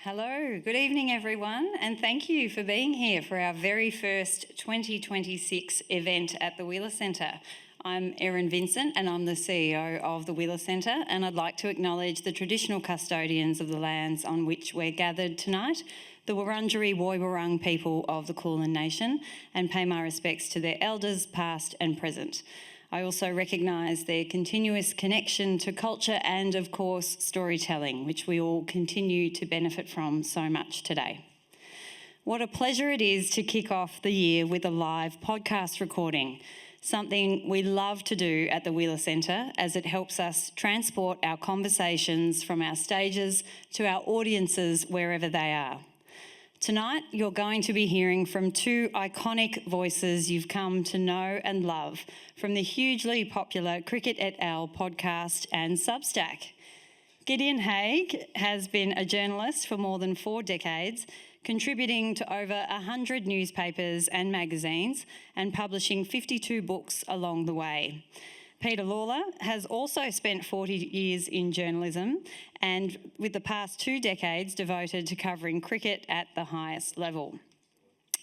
Hello, good evening everyone, and thank you for being here for our very first 2026 event at the Wheeler Centre. I'm Erin Vincent and I'm the CEO of the Wheeler Centre, and I'd like to acknowledge the traditional custodians of the lands on which we're gathered tonight, the Wurundjeri Woiwurrung people of the Kulin Nation, and pay my respects to their elders past and present. I also recognise their continuous connection to culture and, of course, storytelling, which we all continue to benefit from so much today. What a pleasure it is to kick off the year with a live podcast recording, something we love to do at the Wheeler Centre as it helps us transport our conversations from our stages to our audiences wherever they are. Tonight, you're going to be hearing from two iconic voices you've come to know and love from the hugely popular Cricket et al. Podcast and Substack. Gideon Haigh has been a journalist for more than 4 decades, contributing to over 100 newspapers and magazines and publishing 52 books along the way. Peter Lalor has also spent 40 years in journalism and with the past 2 decades devoted to covering cricket at the highest level.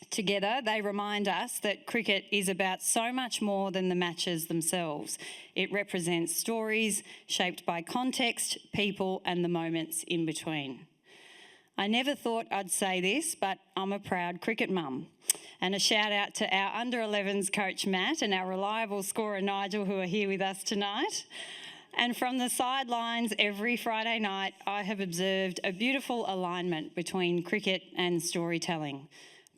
Together, they remind us that cricket is about so much more than the matches themselves. It represents stories shaped by context, people, and the moments in between. I never thought I'd say this, but I'm a proud cricket mum. And a shout out to our under-11s coach Matt and our reliable scorer Nigel, who are here with us tonight. And from the sidelines every Friday night, I have observed a beautiful alignment between cricket and storytelling.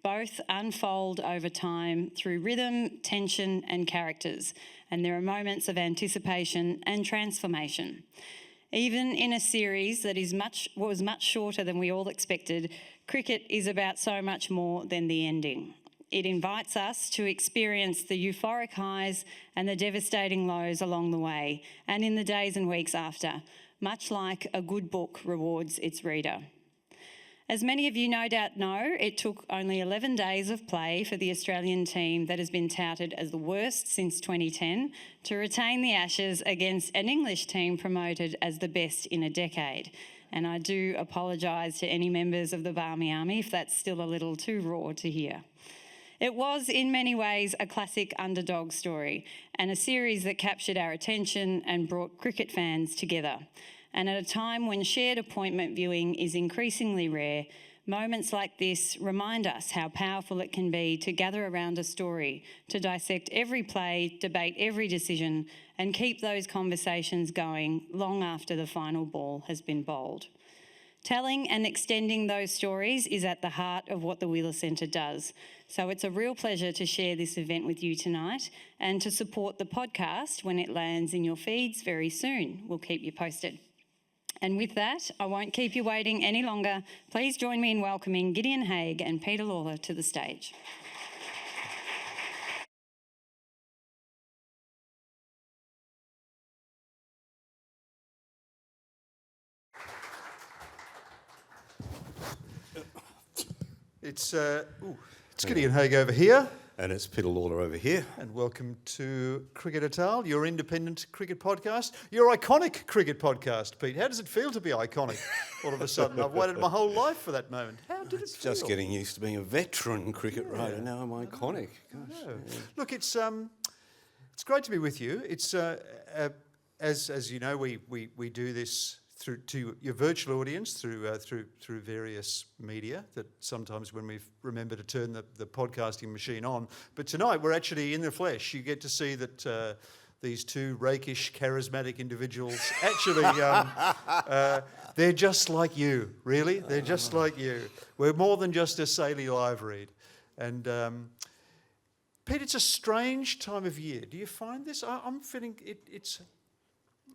Both unfold over time through rhythm, tension and characters, and there are moments of anticipation and transformation. Even in a series that was much shorter than we all expected, cricket is about so much more than the ending. It invites us to experience the euphoric highs and the devastating lows along the way, and in the days and weeks after, much like a good book rewards its reader. As many of you no doubt know, it took only 11 days of play for the Australian team that has been touted as the worst since 2010 to retain the Ashes against an English team promoted as the best in a decade. And I do apologise to any members of the Barmy Army if that's still a little too raw to hear. It was in many ways a classic underdog story and a series that captured our attention and brought cricket fans together. And at a time when shared appointment viewing is increasingly rare, moments like this remind us how powerful it can be to gather around a story, to dissect every play, debate every decision, and keep those conversations going long after the final ball has been bowled. Telling and extending those stories is at the heart of what the Wheeler Centre does. So it's a real pleasure to share this event with you tonight and to support the podcast when it lands in your feeds very soon. We'll keep you posted. And with that, I won't keep you waiting any longer. Please join me in welcoming Gideon Haigh and Peter Lalor to the stage. It's Gideon Haigh over here. And it's Peter Lalor over here. And welcome to Cricket et al., your independent cricket podcast, your iconic cricket podcast, Pete. How does it feel to be iconic all of a sudden? I've waited my whole life for that moment. How did it feel? Just getting used to being a veteran cricket writer. Now I'm iconic. Gosh, yeah. Look, it's great to be with you. It's as you know, we do this through to your virtual audience through various media that sometimes when we remember to turn the podcasting machine on. But tonight we're actually in the flesh. You get to see that these two rakish, charismatic individuals actually they're just like you. Really, they're just like you. We're more than just a Saley live read. And Pete, it's a strange time of year. Do you find this? I'm feeling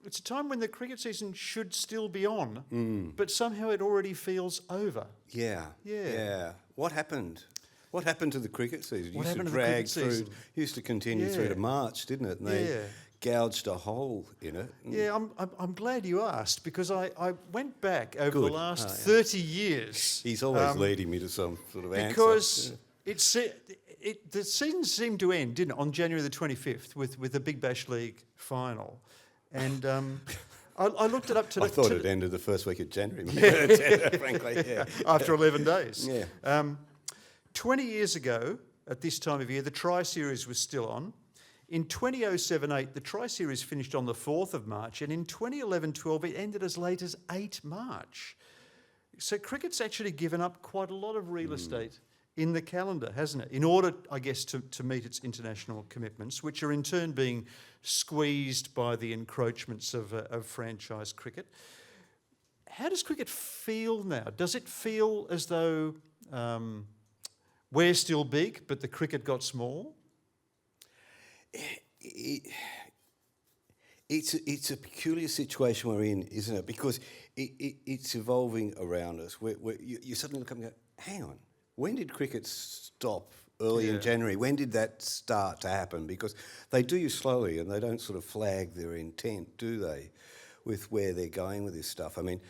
it's a time when the cricket season should still be on, but somehow it already feels over. Yeah. What happened? What happened to the cricket season? What happened to the cricket season? Used to continue through to March, didn't it? And they gouged a hole in it. Yeah, I'm glad you asked because I went back over the last 30 years. He's always leading me to some sort of answer. Because the season seemed to end, didn't it, on January the 25th with the Big Bash League final. And I looked it up today. I thought it ended the first week of January, frankly. Yeah. After 11 days. Yeah. 20 years ago, at this time of year, the Tri-Series was still on. In 2007-8, the Tri-Series finished on the 4th of March, and in 2011-12, it ended as late as 8 March. So cricket's actually given up quite a lot of real estate in the calendar, hasn't it? In order, I guess, to meet its international commitments, which are in turn being squeezed by the encroachments of franchise cricket. How does cricket feel now? Does it feel as though we're still big, but the cricket got small? It's a peculiar situation we're in, isn't it? Because it's evolving around us. You suddenly look up and go, hang on, when did cricket stop early in January? When did that start to happen? Because they do you slowly and they don't sort of flag their intent, do they, with where they're going with this stuff? I mean,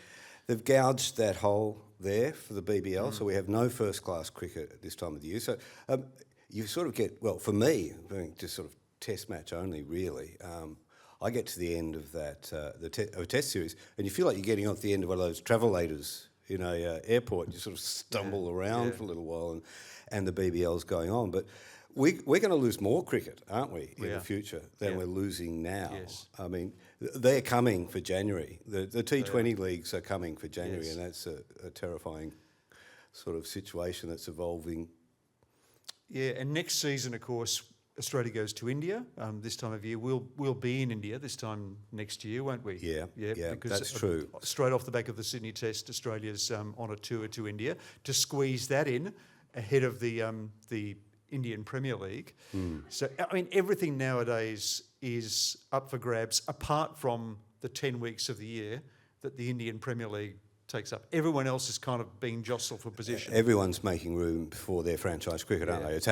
they've gouged that hole there for the BBL, so we have no first-class cricket at this time of the year. So you sort of get, well, for me, just sort of test match only, really. I get to the end of that of a test series, and you feel like you're getting off the end of one of those travelators in a airport. You sort of stumble around for a little while, and the BBL's going on. But we're going to lose more cricket, aren't we, in the future than we're losing now? Yes. I mean, they're coming for January. The T20 leagues are coming for January, and that's a terrifying sort of situation that's evolving. Yeah, and next season, of course, Australia goes to India this time of year. We'll be in India this time next year, won't we? Yeah, because that's true. Straight off the back of the Sydney Test, Australia's on a tour to India to squeeze that in ahead of the Indian Premier League. So, I mean, everything nowadays is up for grabs, apart from the 10 weeks of the year that the Indian Premier League takes up. Everyone else is kind of being jostled for position. Everyone's making room for their franchise cricket, aren't they? It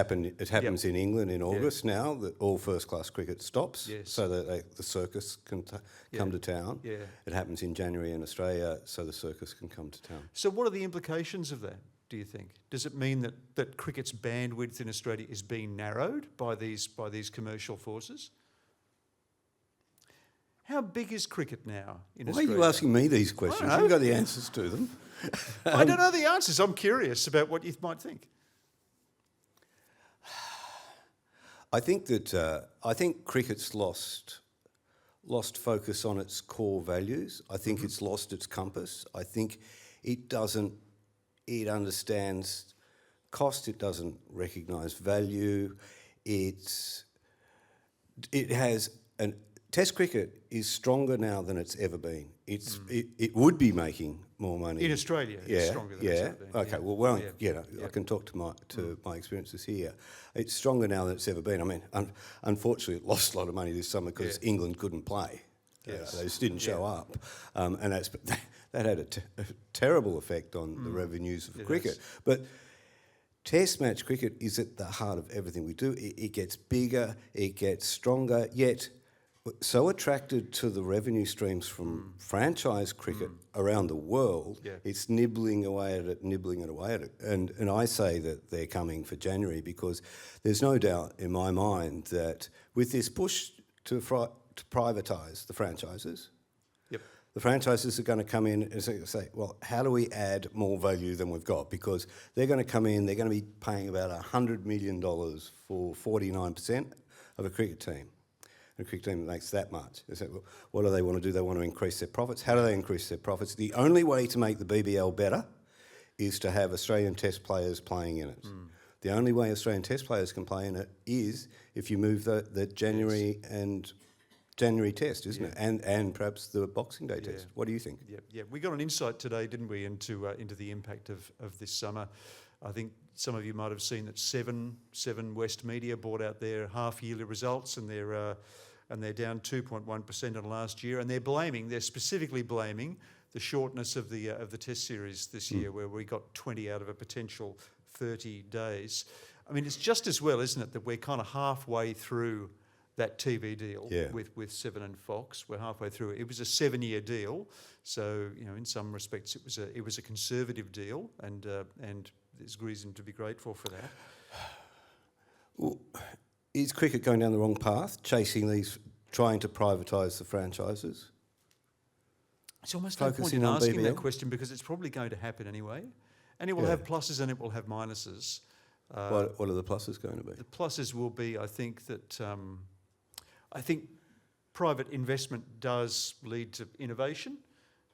happens in England in August now that all first-class cricket stops, so that the circus can come to town. Yeah. It happens in January in Australia, so the circus can come to town. So what are the implications of that, do you think? Does it mean that cricket's bandwidth in Australia is being narrowed by these commercial forces? How big is cricket now in Australia? Why are you asking me these questions? You've got the answers to them. I don't know the answers. I'm curious about what you might think. I think cricket's lost focus on its core values. I think it's lost its compass. I think it understands cost. It doesn't recognise value. It has an Test cricket is stronger now than it's ever been. It would be making more money in Australia. It's stronger than it's ever been. Okay. I can talk to my experiences here. It's stronger now than it's ever been. I mean, unfortunately, it lost a lot of money this summer because England couldn't play. They just didn't show up, and that had a terrible effect on the revenues of cricket. But Test match cricket is at the heart of everything we do. It gets bigger, it gets stronger, yet so attracted to the revenue streams from franchise cricket around the world, it's nibbling away at it. And I say that they're coming for January because there's no doubt in my mind that with this push to privatise the franchises, the franchises are going to come in and say, well, how do we add more value than we've got? Because they're going to come in, they're going to be paying about $100 million for 49% of a cricket team. A cricket team that makes that much. They say, well, what do they want to do? They want to increase their profits. How do they increase their profits? The only way to make the BBL better is to have Australian Test players playing in it. The only way Australian Test players can play in it is if you move the January and January Test, isn't it? And perhaps the Boxing Day Test. What do you think? Yeah. We got an insight today, didn't we, into the impact of this summer. I think some of you might have seen that Seven West Media brought out their half-yearly results, and they're down 2.1% on last year, and they're specifically blaming the shortness of the Test series this year, where we got 20 out of a potential 30 days. I mean, it's just as well, isn't it, that we're kind of halfway through that TV deal with Seven and Fox. We're halfway through it. It was a 7-year deal, so in some respects it was a conservative deal, and there's reason to be grateful for that. Well, is cricket going down the wrong path, trying to privatise the franchises? It's almost no point focusing in on asking that BBL? question because it's probably going to happen anyway. And it will Yeah. have pluses and it will have minuses. What are the pluses going to be? The pluses will be, I think, that I think private investment does lead to innovation,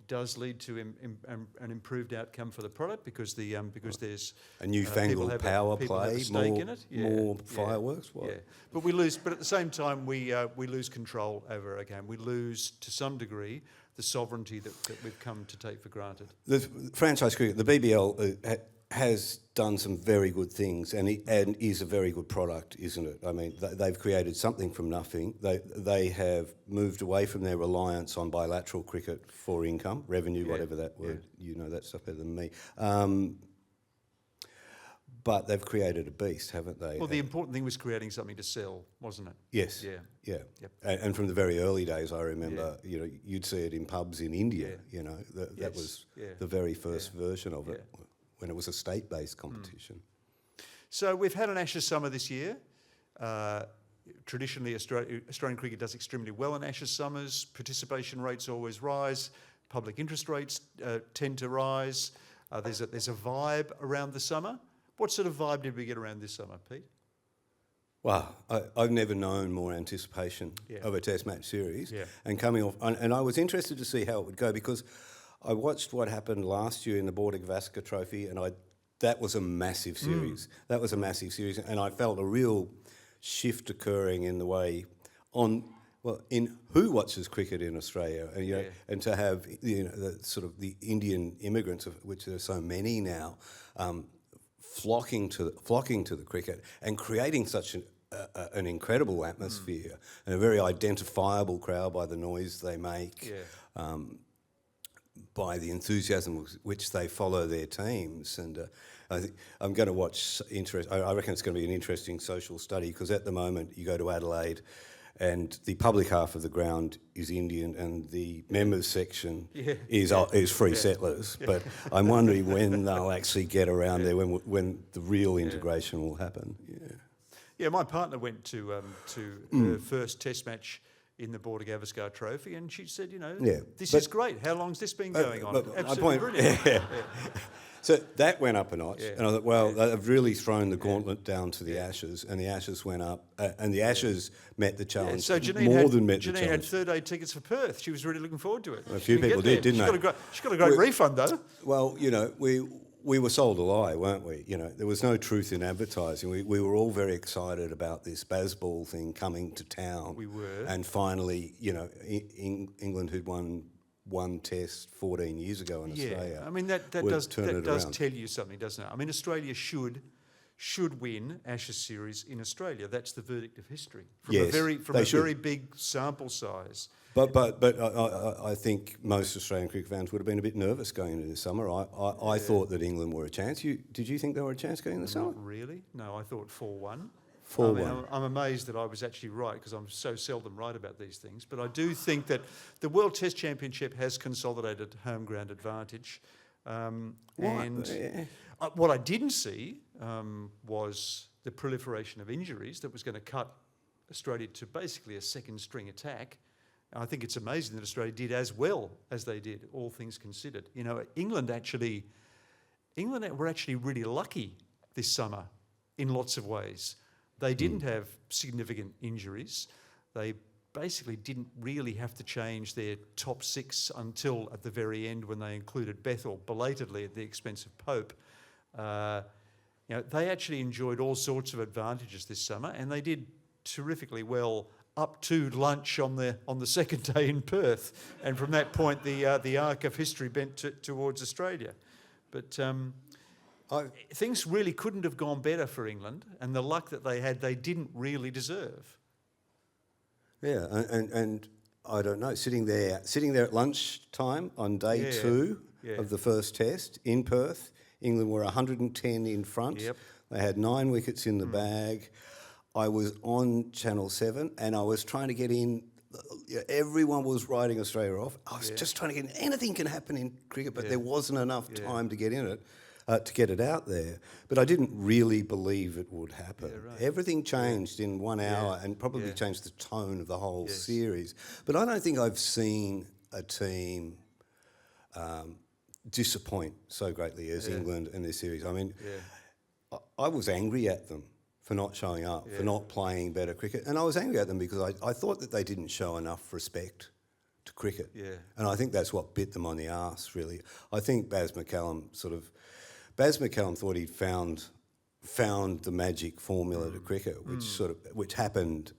does lead to an improved outcome for the product because there's A newfangled people power people have a play, stake in it. more fireworks. Yeah. What? But we lose. But at the same time, we lose control over a game. We lose to some degree the sovereignty that we've come to take for granted. The franchise cricket, the BBL, has done some very good things and is a very good product, isn't it? I mean, they've created something from nothing. They have moved away from their reliance on bilateral cricket for income, revenue, whatever that word, you know that stuff better than me. But they've created a beast, haven't they? Well, the important thing was creating something to sell, wasn't it? Yes. Yeah. Yeah. Yep. And from the very early days, I remember, you know, you'd see it in pubs in India. You know, that Yes. was Yeah. the very first version of it Yeah. when it was a state-based competition. So we've had an Ashes summer this year. Traditionally, Australian cricket does extremely well in Ashes summers. Participation rates always rise. Public interest rates tend to rise. There's a vibe around the summer. What sort of vibe did we get around this summer, Pete? Wow, I've never known more anticipation of a Test match series. Yeah. And coming off, and I was interested to see how it would go because I watched what happened last year in the Border Gavaskar Trophy, and that was a massive series. That was a massive series, and I felt a real shift occurring in the way in who watches cricket in Australia, and you know, and to have the Indian immigrants, of which there are so many now, flocking to the cricket and creating such an incredible atmosphere and a very identifiable crowd by the noise they make, by the enthusiasm with which they follow their teams. And I think I'm going to watch. I reckon it's going to be an interesting social study because at the moment you go to Adelaide, and the public half of the ground is Indian, and the members section is free settlers. But I'm wondering when they'll actually get around there, when the real integration will happen. Yeah, my partner went to her first Test match in the Border Gavaskar Trophy, and she said, this is great. How long's this been going on? Absolutely brilliant. So that went up a notch, and I thought, well, they've really thrown the gauntlet down to the Ashes, and the Ashes went up, and the Ashes met the challenge. So Janine had third-day tickets for Perth. She was really looking forward to it. A few people did, didn't they? She got a great refund, though. Well, we were sold a lie, weren't we? There was no truth in advertising. We were all very excited about this Bazball thing coming to town. We were. And finally, England, who'd won one Test 14 years ago in Australia. I mean that does tell you something, doesn't it? I mean, Australia should win Ashes series in Australia. That's the verdict of history from a very big sample size. But I think most Australian cricket fans would have been a bit nervous going into this summer. I thought that England were a chance. Did you think they were a chance going into the summer? Not really. No, I thought 4-1. 4-1. I'm amazed that I was actually right because I'm so seldom right about these things. But I do think that the World Test Championship has consolidated home ground advantage. What I didn't see was the proliferation of injuries that was going to cut Australia to basically a second string attack. And I think it's amazing that Australia did as well as they did, all things considered. England were actually really lucky this summer in lots of ways. They didn't have significant injuries. They basically didn't really have to change their top six until at the very end when they included Bethel belatedly at the expense of Pope. They actually enjoyed all sorts of advantages this summer, and they did terrifically well up to lunch on the second day in Perth, and from that point the arc of history bent towards Australia. But things really couldn't have gone better for England, and the luck that they had, they didn't really deserve. Yeah, and I don't know, sitting there at lunchtime on day two of the first Test in Perth, England were 110 in front. Yep. They had 9 wickets in the bag. I was on Channel 7 and I was trying to get in. Everyone was writing Australia off. I was just trying to get in. Anything can happen in cricket, but there wasn't enough time to get in it, to get it out there. But I didn't really believe it would happen. Yeah, right. Everything changed in 1 hour and probably changed the tone of the whole series. But I don't think I've seen a team disappoint so greatly as England in this series. I mean, Yeah. I was angry at them for not showing up, for not playing better cricket. And I was angry at them because I thought that they didn't show enough respect to cricket. Yeah. And I think that's what bit them on the arse, really. I think Baz McCallum thought he'd found the magic formula to cricket, which happened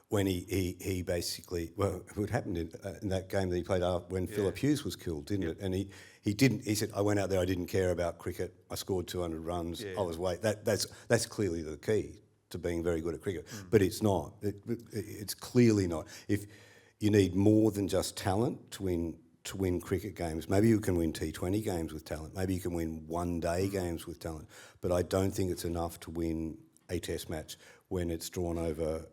when he basically, it happened in that game that he played when Philip Hughes was killed, didn't it? And he said, I went out there, I didn't care about cricket, I scored 200 runs, I was that's clearly the key to being very good at cricket. But it's not. It's clearly not. If you need more than just talent to win cricket games. Maybe you can win T20 games with talent. Maybe you can win one-day games with talent. But I don't think it's enough to win a test match when it's drawn over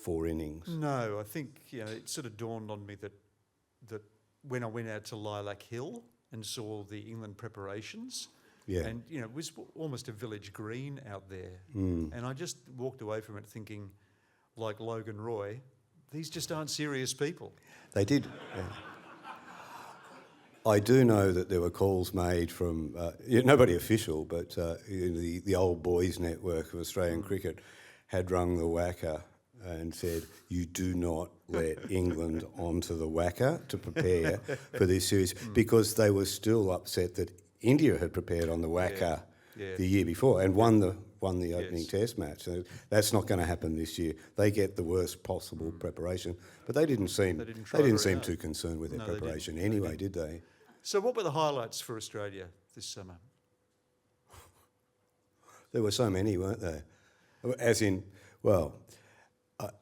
4 innings. No, I think it sort of dawned on me that when I went out to Lilac Hill and saw the England preparations, and it was almost a village green out there, and I just walked away from it thinking, like Logan Roy, these just aren't serious people. They did. Yeah. I do know that there were calls made from nobody official, but the old boys network of Australian cricket had rung the WACA and said, you do not let England onto the WACA to prepare for this series, because they were still upset that India had prepared on the WACA the year before and won the opening test match. So that's not going to happen this year. They get the worst possible preparation, but they didn't seem too concerned with their preparation anyway, did they? So what were the highlights for Australia this summer? There were so many, weren't there? As in,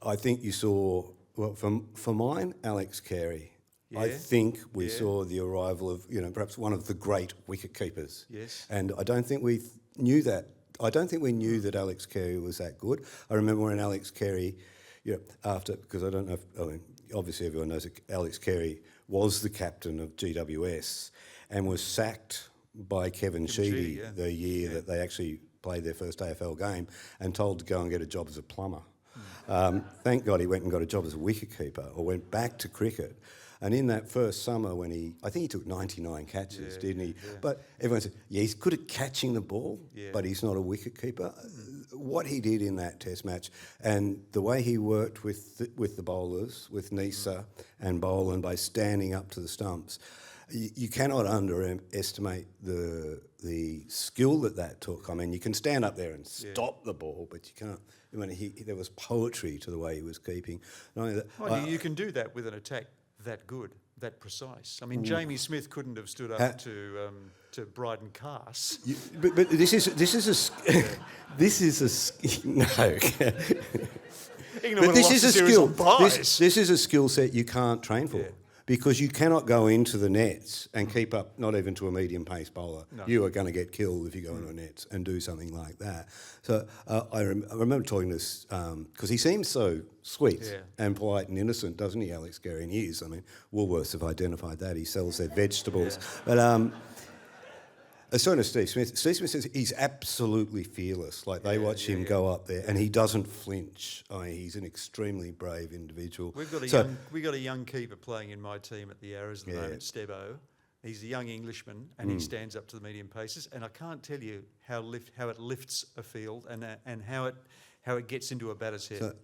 I think you saw, for mine, Alex Carey. Yeah. I think we saw the arrival of, perhaps one of the great wicket keepers. Yes. And I don't think we knew that. I don't think we knew that Alex Carey was that good. I remember when Alex Carey, because I don't know obviously everyone knows that Alex Carey was the captain of GWS and was sacked by Kevin Sheedy the year that they actually played their first AFL game and told to go and get a job as a plumber. Thank God he went and got a job as a wicketkeeper or went back to cricket. And in that first summer when I think he took 99 catches, didn't he? Yeah. But everyone said, he's good at catching the ball, but he's not a wicketkeeper. What he did in that test match and the way he worked with the bowlers, with Nisa and Boland by standing up to the stumps, you cannot underestimate the skill that took. I mean, you can stand up there and stop the ball, but you can't. I mean, there was poetry to the way he was keeping. Not only that, you can do that with an attack that good, that precise. I mean, Jamie Smith couldn't have stood up to Bryden Cass. But this is no. But this is a skill. This is a skill set you can't train for. Because you cannot go into the nets and keep up, not even to a medium-pace bowler. No. You are going to get killed if you go into the nets and do something like that. So I remember talking to this, because he seems so sweet and polite and innocent, doesn't he, Alex Carey? And he is. I mean, Woolworths have identified that. He sells their vegetables. But so does Steve Smith. Steve Smith says he's absolutely fearless. Like, they watch him go up there and he doesn't flinch. I mean, he's an extremely brave individual. We've got a young keeper playing in my team at the Arrows at the moment, Stebo. He's a young Englishman and he stands up to the medium paces. And I can't tell you how it lifts a field and how it gets into a batter's head.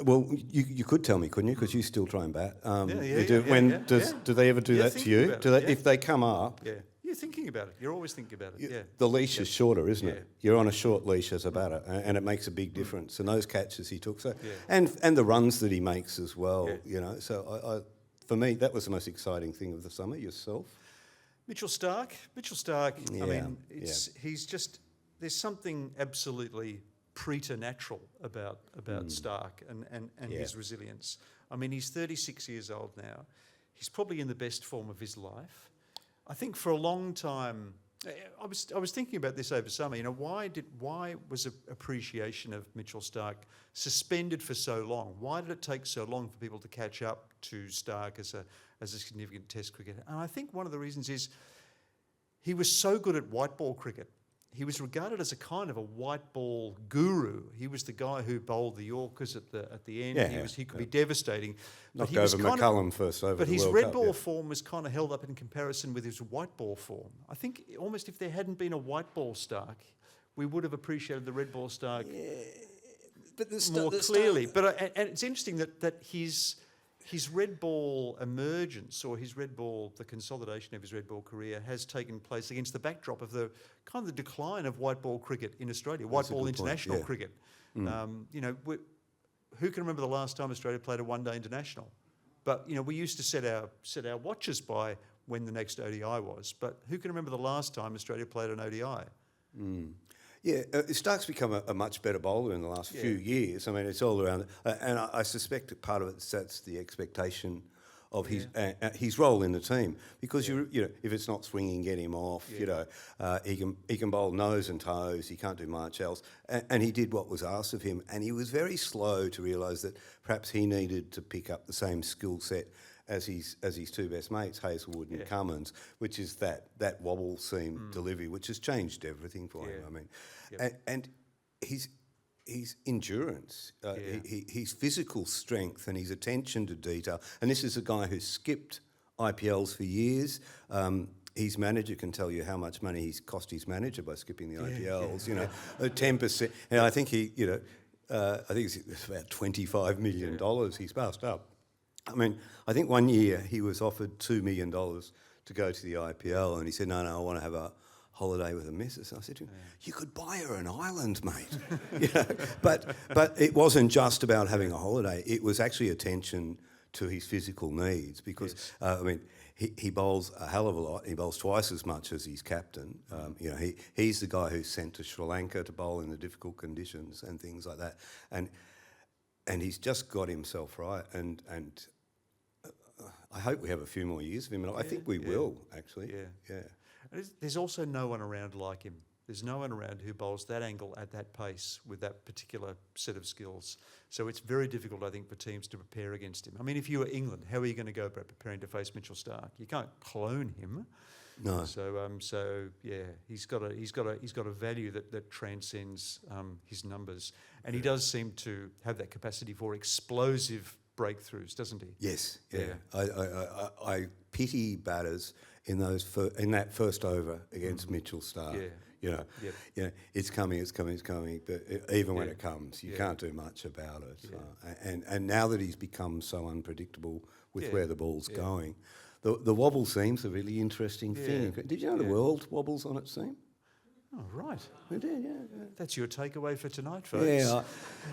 Well, you could tell me, couldn't you? Because you still try and bat. Do they ever do that to you? If they come up? Yeah. You're thinking about it. You're always thinking about it, The leash is shorter, isn't it? You're on a short leash as a batter, and it makes a big difference. And those catches he took, and the runs that he makes as well, So for me, that was the most exciting thing of the summer. Yourself? Mitchell Starc. I mean, he's just, there's something absolutely preternatural about Starc and his resilience. I mean, he's 36 years old now. He's probably in the best form of his life. I think for a long time, I was thinking about this over summer. Why was appreciation of Mitchell Starc suspended for so long? Why did it take so long for people to catch up to Starc as a significant Test cricketer? And I think one of the reasons is he was so good at white ball cricket. he was regarded as a kind of a white ball guru. He was the guy who bowled the Yorkers at the end. Yeah, He could be devastating. Knocked he was over kind McCullum first over But the his World red Cup, ball yeah. form was kind of held up in comparison with his white ball form. I think almost if there hadn't been a white ball Stark, we would have appreciated the red ball Stark But more clearly. But and it's interesting that his red ball emergence, or the consolidation of his red ball career, has taken place against the backdrop of the kind of the decline of white ball cricket in Australia, white ball international cricket. Who can remember the last time Australia played a one-day international? But we used to set our watches by when the next ODI was. But who can remember the last time Australia played an ODI? Yeah, Stark's become a much better bowler in the last few years. I mean, it's all around, and I suspect that part of that's the expectation of his role in the team, because if it's not swinging, get him off. He can bowl nose and toes. He can't do much else, and he did what was asked of him. And he was very slow to realise that perhaps he needed to pick up the same skill set as his two best mates, Hazelwood and Cummins, which is that wobble seam delivery, which has changed everything for him. I mean, and his endurance, his physical strength, and his attention to detail. And this is a guy who's skipped IPLs for years. His manager can tell you how much money he's cost his manager by skipping the IPLs. 10%. And I think I think it's about $25 million he's passed up. I mean, I think one year he was offered $2 million to go to the IPL, and he said, no, I want to have a holiday with the missus. I said to him, you could buy her an island, mate. But it wasn't just about having a holiday. It was actually attention to his physical needs, because, he bowls a hell of a lot. He bowls twice as much as his captain. He's the guy who's sent to Sri Lanka to bowl in the difficult conditions and things like that. And he's just got himself right, and I hope we have a few more years of him, and I think we will, actually. Yeah. There's also no one around like him. There's no one around who bowls that angle at that pace with that particular set of skills. So it's very difficult, I think, for teams to prepare against him. I mean, if you were England, how are you going to go about preparing to face Mitchell Starc? You can't clone him. No. So he's got a value that transcends his numbers, and he does seem to have that capacity for explosive breakthroughs, doesn't he? Yes. Yeah. I pity batters in that first over against Mitchell Starc. It's coming. But even when it comes, you can't do much about it. And now that he's become so unpredictable with where the ball's going. The wobble seam's a really interesting thing. Did you know the world wobbles on its seam? Oh, right. We did, yeah. That's your takeaway for tonight, folks. Yeah.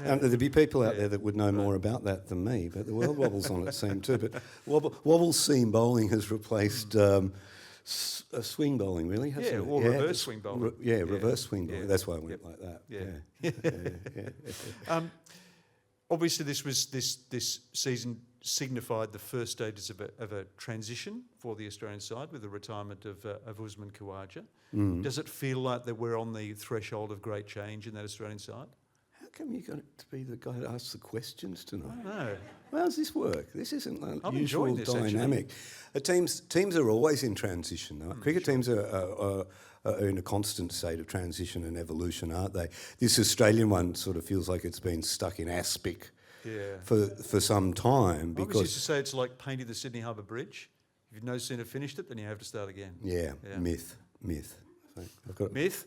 There'd be people out there that would know more about that than me, but the world wobbles on its seam too. But wobble seam bowling has replaced swing bowling, really, hasn't it? Reverse swing bowling. Reverse swing bowling. That's why I went like that. Yeah. Obviously, this season signified the first stages of a transition for the Australian side with the retirement of Usman Khawaja. Does it feel like that we're on the threshold of great change in that Australian side? How come you got to be the guy that asks the questions tonight? I don't know. How does this work? This isn't the I'm usual enjoying this, dynamic. Teams are always in transition, though. Cricket teams are in a constant state of transition and evolution, aren't they? This Australian one sort of feels like it's been stuck in aspic for some time. I always used to say it's like painting the Sydney Harbour Bridge. If you've no sooner finished it, then you have to start again. Yeah. Myth. Myth?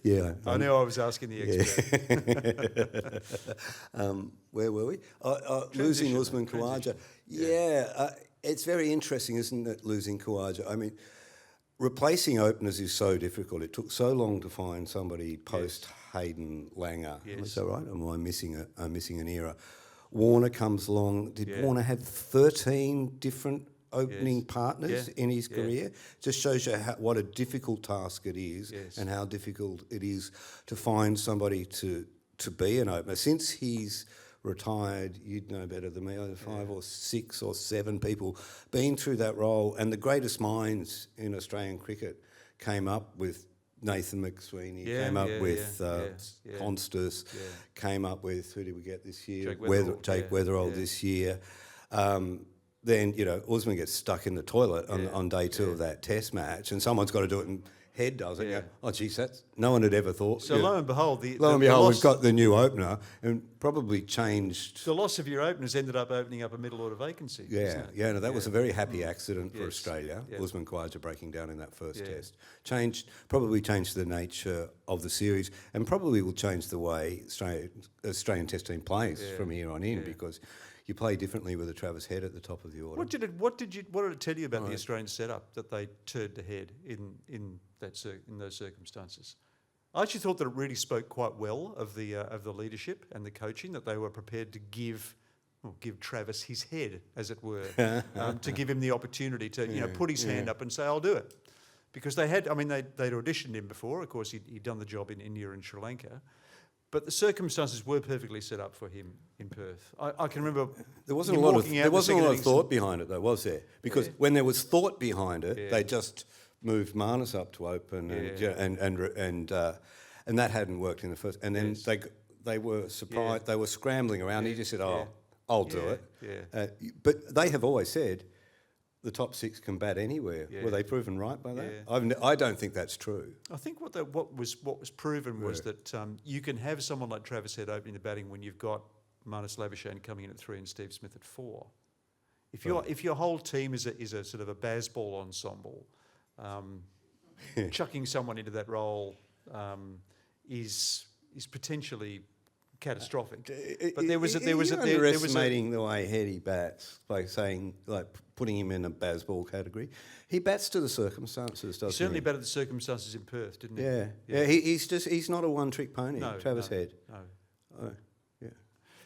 Yeah. I knew I was asking the expert. Where were we? Losing Usman Khawaja. It's very interesting, isn't it, losing Khawaja? I mean, replacing openers is so difficult. It took so long to find somebody post Hayden Langer. Is that right? Am I missing an era? Warner comes along. Did Warner have 13 different opening partners in his career? Just shows you what a difficult task it is, and how difficult it is to find somebody to be an opener. Since he's retired, you'd know better than me, either 5 or 6 or 7 people been through that role, and the greatest minds in Australian cricket came up with Nathan McSweeney, came up with Constas, came up with, who did we get this year? Jake Weatherall this year. Then, Usman gets stuck in the toilet on day 2 of that test match, and someone's got to do it, and head does it. Yeah. You go, oh, geez, that's no one had ever thought. So lo and behold, the we've loss, got the new opener and probably changed. the loss of your openers ended up opening up a middle order vacancy. Yeah, isn't it? yeah, no, that was a very happy accident for Yes. Australia. Yeah. Usman Khawaja breaking down in that first Yeah. test. Probably changed the nature of the series and probably will change the way Australian Test team plays from here on in because you play differently with a Travis Head at the top of the order. What did it tell you about the Australian setup that they turned ahead in those circumstances? I actually thought that it really spoke quite well of the leadership and the coaching, that they were prepared to give Travis his head, as it were, to give him the opportunity to put his hand up and say, "I'll do it," because they'd auditioned him before. Of course, he'd done the job in India and Sri Lanka. But the circumstances were perfectly set up for him in Perth. I can remember There wasn't a him lot of walking out there the wasn't a second lot of innings thought behind it, though, was there? Because when there was thought behind it, Yeah. they just moved Marnus up to open, and that hadn't worked in the first. And then they were surprised. They were scrambling around. He just said, "Oh, I'll do it." Yeah. But they have always said the top six can bat anywhere. Yeah. Were they proven right by that? Yeah. I don't think that's true. I think what was proven was that you can have someone like Travis Head opening the batting when you've got Marnus Labuschagne coming in at 3 and Steve Smith at 4. If your whole team is a sort of a baseball ensemble, chucking someone into that role is potentially catastrophic. But there was underestimating the way Head he bats by saying putting him in a baseball category. He bats to the circumstances, doesn't he? certainly better the circumstances in Perth, didn't he? Yeah. He's not a one-trick pony. No, Travis Head. No. Oh, yeah.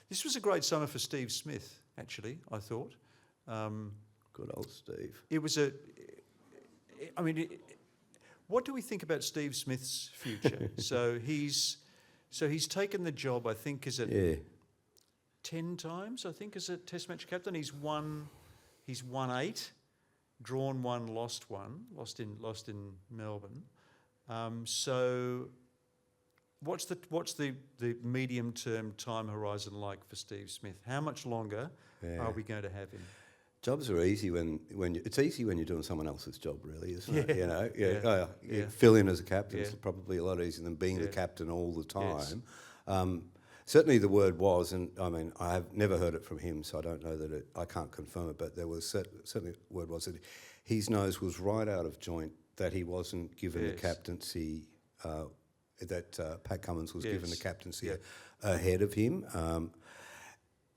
This was a great summer for Steve Smith, actually, I thought. Good old Steve. It was what do we think about Steve Smith's future? So he's taken the job, I think, is it 10 times, I think, as a Test match captain. He's won 8, drawn 1, lost 1, lost in Melbourne. So what's the medium term time horizon like for Steve Smith? How much longer are we going to have him? Jobs are easy it's easy when you're doing someone else's job, really, isn't it? You know, Yeah. Fill in as a captain is Yeah. probably a lot easier than being the captain all the Yes. time. Certainly, the word was, and I mean, I have never heard it from him, so I don't know that I can't confirm it. But there was certainly the word was that his nose was right out of joint that he wasn't given the captaincy. That Pat Cummins was given the captaincy ahead of him.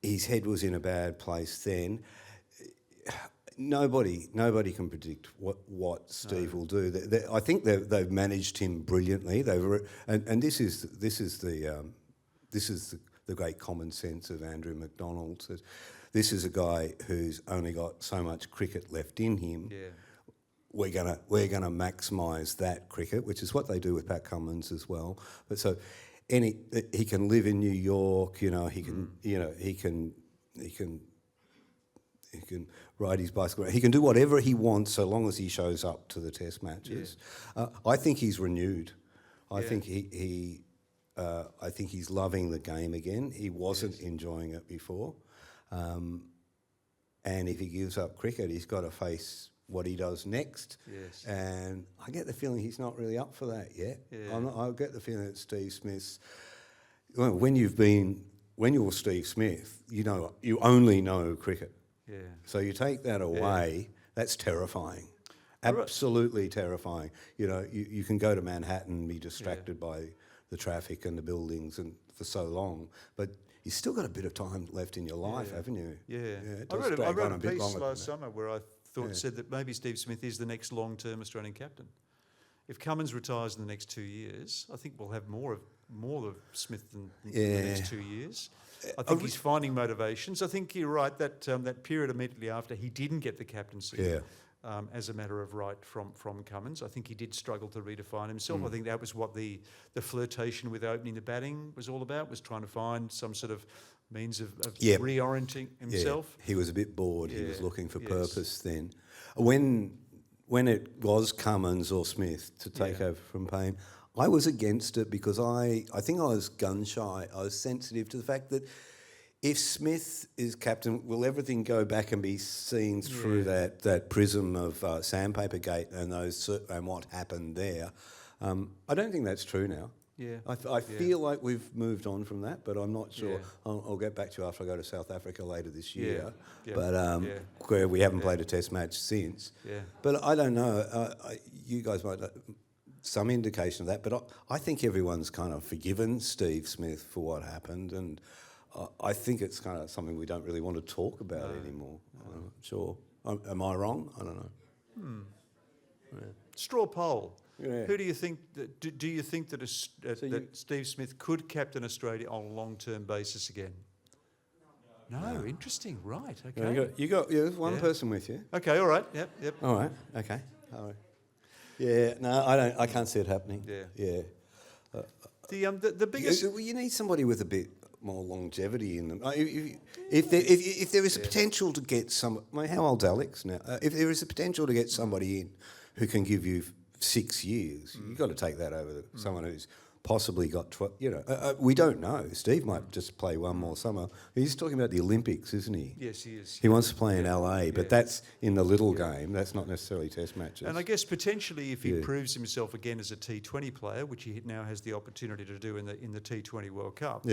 His head was in a bad place then. Nobody can predict what Steve will do. I think they've managed him brilliantly. And this is the great common sense of Andrew McDonald. This is a guy who's only got so much cricket left in him. Yeah. We're gonna maximise that cricket, which is what they do with Pat Cummins as well. But so he can live in New York. You know, he can ride his bicycle. He can do whatever he wants so long as he shows up to the Test matches. I think he's renewed. I think I think he's loving the game again. He wasn't enjoying it before, and if he gives up cricket, he's got to face what he does next. Yes. And I get the feeling he's not really up for that yet. Yeah. I get the feeling that Steve Smith's. Well, when you're Steve Smith, you only know cricket. Yeah. So you take that away, that's terrifying. Absolutely terrifying. You know, you can go to Manhattan and be distracted by the traffic and the buildings and for so long, but you've still got a bit of time left in your life, haven't you? Yeah. It I does wrote drag on a bit piece longer than last summer where I said that maybe Steve Smith is the next long-term Australian captain. If Cummins retires in the next 2 years, I think we'll have more of Smith in the next 2 years. I think he's finding motivations. I think you're right that that period immediately after he didn't get the captaincy as a matter of right from Cummins. I think he did struggle to redefine himself. I think that was what the flirtation with opening the batting was all about, was trying to find some sort of means of reorienting himself. Yeah. He was a bit bored. He was looking for purpose then. When it was Cummins or Smith to take over from Payne, I was against it because I think I was gun shy. I was sensitive to the fact that if Smith is captain, will everything go back and be seen through that prism of Sandpaper Gate and and what happened there? I don't think that's true now. Yeah. I feel like we've moved on from that, but I'm not sure. Yeah. I'll get back to you after I go to South Africa later this year. Yeah. But where we haven't played a test match since. Yeah. But I don't know. You guys might have some indication of that. But I think everyone's kind of forgiven Steve Smith for what happened, and I think it's kind of something we don't really want to talk about anymore. I'm not sure. Am I wrong? I don't know. Straw poll. Yeah. Who do you think? Do you think that Steve Smith could captain Australia on a long-term basis again? No. Interesting. Right. Okay. You got one person with you. Okay. All right. Yep. All right. Okay. All right. Yeah. No, I don't. I can't see it happening. Yeah. Yeah. The biggest. You need somebody with a bit more longevity in them. If there is a potential to get some, how old's Alex now? If there is a potential to get somebody in who can give you 6 years, you've got to take that over someone who's possibly got 12. We don't know. Steve might just play one more summer. He's talking about the Olympics, isn't he? Yes, he is. He wants to play in LA, but that's in the little game. That's not necessarily test matches. And I guess potentially, if he proves himself again as a T20 player, which he now has the opportunity to do in the T20 World Cup,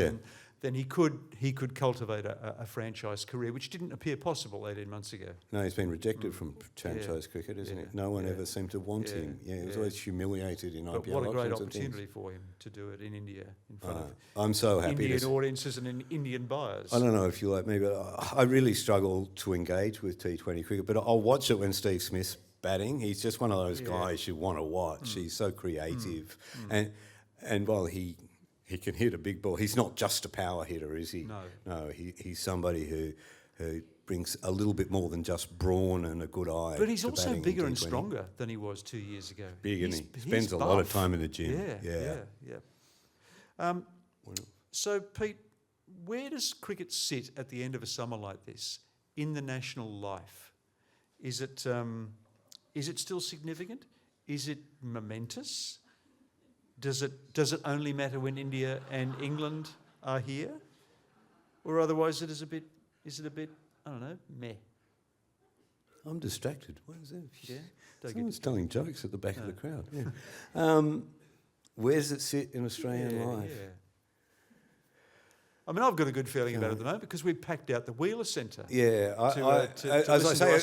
then he could cultivate a franchise career, which didn't appear possible 18 months ago. No, he's been rejected from franchise cricket, isn't he? No one ever seemed to want him. Yeah, he was always humiliated in IPL But what a great auctions and opportunity for him to do it in India in front of I'm so happy. Indian audiences and Indian buyers. I don't know if you like me, but I really struggle to engage with T20 cricket. But I'll watch it when Steve Smith's batting. He's just one of those guys you want to watch. He's so creative, and while he can hit a big ball, he's not just a power hitter, is he? No, he's somebody who brings a little bit more than just brawn and a good eye. But he's to also batting in bigger and T20. stronger than he was 2 years ago. Big, and he He's spends a lot of buff. time in the gym. Yeah. So, Pete, where does cricket sit at the end of a summer like this in the national life? Is it still significant? Is it momentous? Does it only matter when India and England are here, or otherwise is it a bit I don't know, meh? I'm distracted. What is that? Yeah, Someone's telling jokes at the back of the crowd. Where does it sit in Australian life? Yeah. I mean, I've got a good feeling about it at the moment because we've packed out the Wheeler Centre. Yeah, as I say,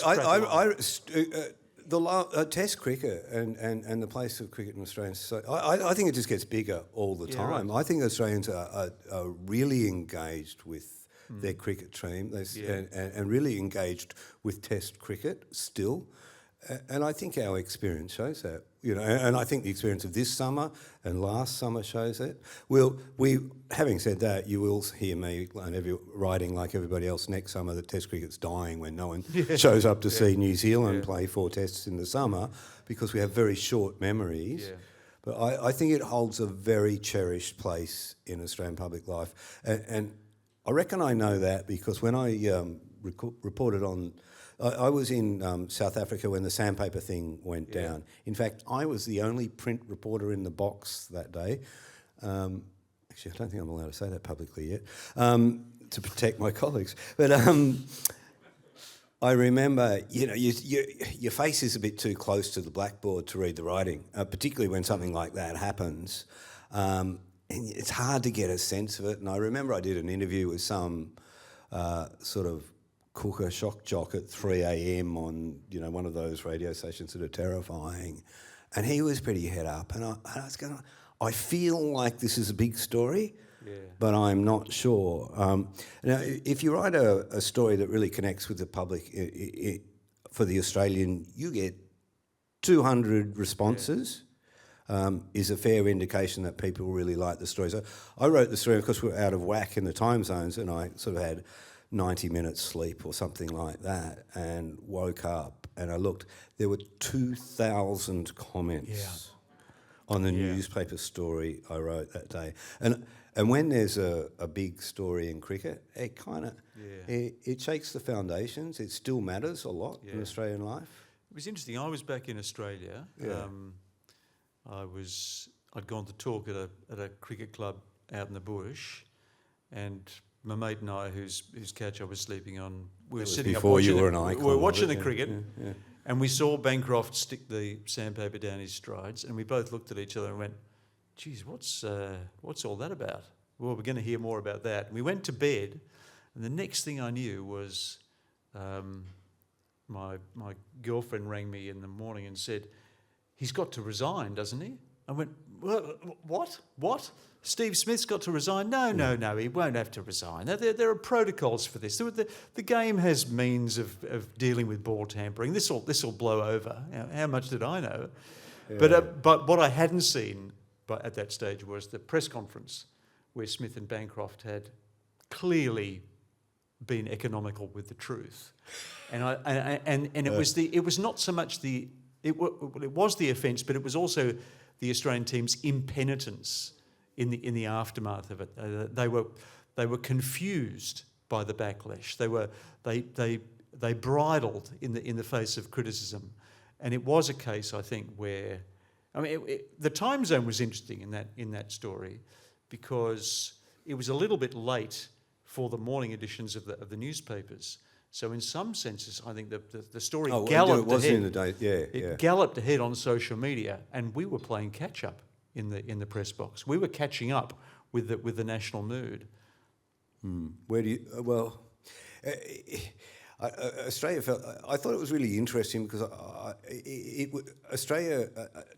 the Test cricket and the place of cricket in Australia, I think it just gets bigger all the time. Right. I think Australians are really engaged with their cricket team and really engaged with Test cricket still. And I think our experience shows that, and I think the experience of this summer and last summer shows that. Having said that, you will hear me writing like everybody else next summer that Test cricket's dying when no one shows up to see New Zealand play 4 tests in the summer because we have very short memories. Yeah. But I think it holds a very cherished place in Australian public life. And I reckon I know that because when I reported on... I was in South Africa when the Sandpaper thing went down. In fact, I was the only print reporter in the box that day. Actually, I don't think I'm allowed to say that publicly yet, to protect my colleagues. But I remember, your face is a bit too close to the blackboard to read the writing, particularly when something like that happens. And it's hard to get a sense of it. And I remember I did an interview with some sort of cooker shock jock at 3 a.m. on one of those radio stations that are terrifying, and he was pretty head up, and I was going, I feel like this is a big story, but I'm not sure. Now, if you write a story that really connects with the public for the Australian, you get 200 responses. Is a fair indication that people really like the story. So I wrote the story because we were out of whack in the time zones, and I sort of had 90 minutes sleep or something like that, and woke up and I looked. There were 2,000 comments on the newspaper story I wrote that day. And when there's a big story in cricket, it kind of it shakes the foundations. It still matters a lot in Australian life. It was interesting. I was back in Australia. I'd gone to talk at a cricket club out in the bush, and my mate and I, whose couch I was sleeping on, we were was sitting up before watching you were it. an icon We were of watching it, the yeah, cricket, yeah. and we saw Bancroft stick the sandpaper down his strides, and we both looked at each other and went, "Geez, what's all that about?" Well, we're going to hear more about that. And we went to bed, and the next thing I knew was my girlfriend rang me in the morning and said, "He's got to resign, doesn't he?" I went, What? Steve Smith's got to resign? No, he won't have to resign. There are protocols for this. The game has means of dealing with ball tampering. This will blow over. How much did I know? Yeah. But what I hadn't seen at that stage was the press conference where Smith and Bancroft had clearly been economical with the truth, and it was not so much it was the offence, but it was also the Australian team's impenitence in the aftermath of it. They were confused by the backlash. They bridled in the face of criticism, and it was a case, I think, where the time zone was interesting in that story because it was a little bit late for the morning editions of the newspapers. So in some senses, I think the story galloped ahead. In the day, It galloped ahead on social media, and we were playing catch up in the press box. We were catching up with the national mood. Where do you? Australia felt. I thought it was really interesting because Australia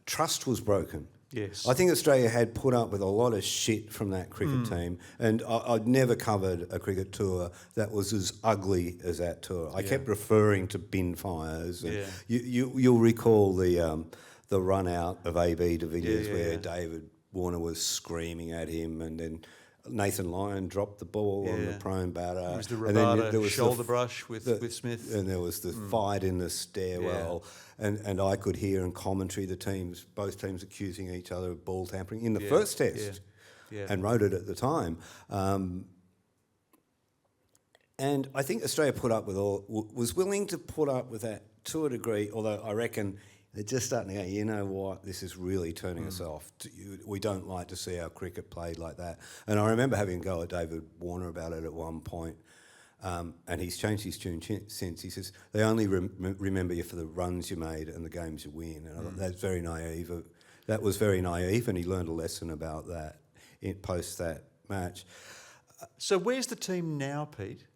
trust was broken. Yes. I think Australia had put up with a lot of shit from that cricket team, and I'd never covered a cricket tour that was as ugly as that tour. I kept referring to bin fires. And you'll recall the run out of AB de Villiers where David Warner was screaming at him, and then Nathan Lyon dropped the ball on the prone batter. It was the Rabada shoulder brush with Smith. And there was the fight in the stairwell. And I could hear in commentary both teams accusing each other of ball tampering in the first test and wrote it at the time. And I think Australia was willing to put up with that to a degree, although I reckon they're just starting to go, you know what, this is really turning us off. We don't like to see our cricket played like that. And I remember having a go at David Warner about it at one point, and he's changed his tune since. He says, they only remember you for the runs you made and the games you win. And I thought that's very naive. That was very naive, and he learned a lesson about that post that match. So where's the team now, Pete?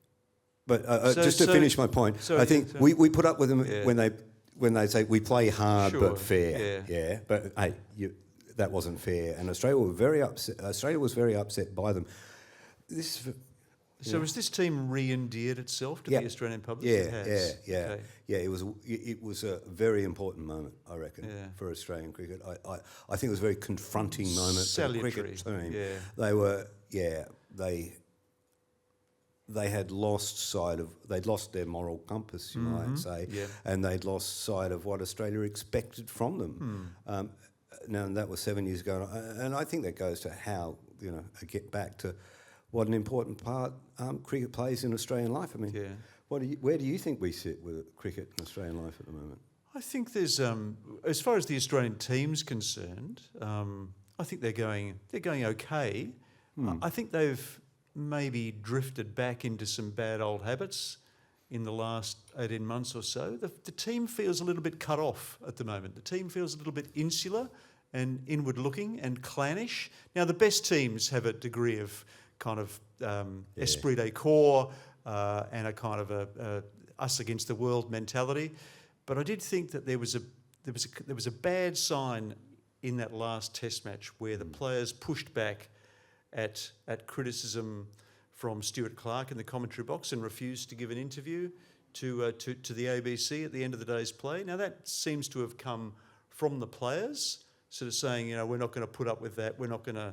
But just to finish my point, I think we put up with them when they say we play hard but fair. But hey, that wasn't fair, and Australia were very upset. Australia was very upset by them. So has this team re-endeared itself to the Australian public? Yeah. It was a very important moment, I reckon, for Australian cricket. I think it was a very confronting moment for the cricket team. Yeah. They were they had lost sight of, they'd lost their moral compass, you might say, and they'd lost sight of what Australia expected from them. Now, that was 7 years ago, and I think that goes to how, get back to what an important part cricket plays in Australian life. I mean, where do you think we sit with cricket in Australian life at the moment? I think there's, as far as the Australian team's concerned, I think they're going okay. I think they've maybe drifted back into some bad old habits in the last 18 months or so. The team feels a little bit cut off at the moment. The team feels a little bit insular and inward-looking and clannish. Now, the best teams have a degree of kind of esprit de corps and a kind of a us against the world mentality. But I did think that there was a bad sign in that last Test match where the players pushed back at criticism from Stuart Clark in the commentary box and refused to give an interview to the ABC at the end of the day's play. Now that seems to have come from the players, sort of saying, we're not going to put up with that. We're going to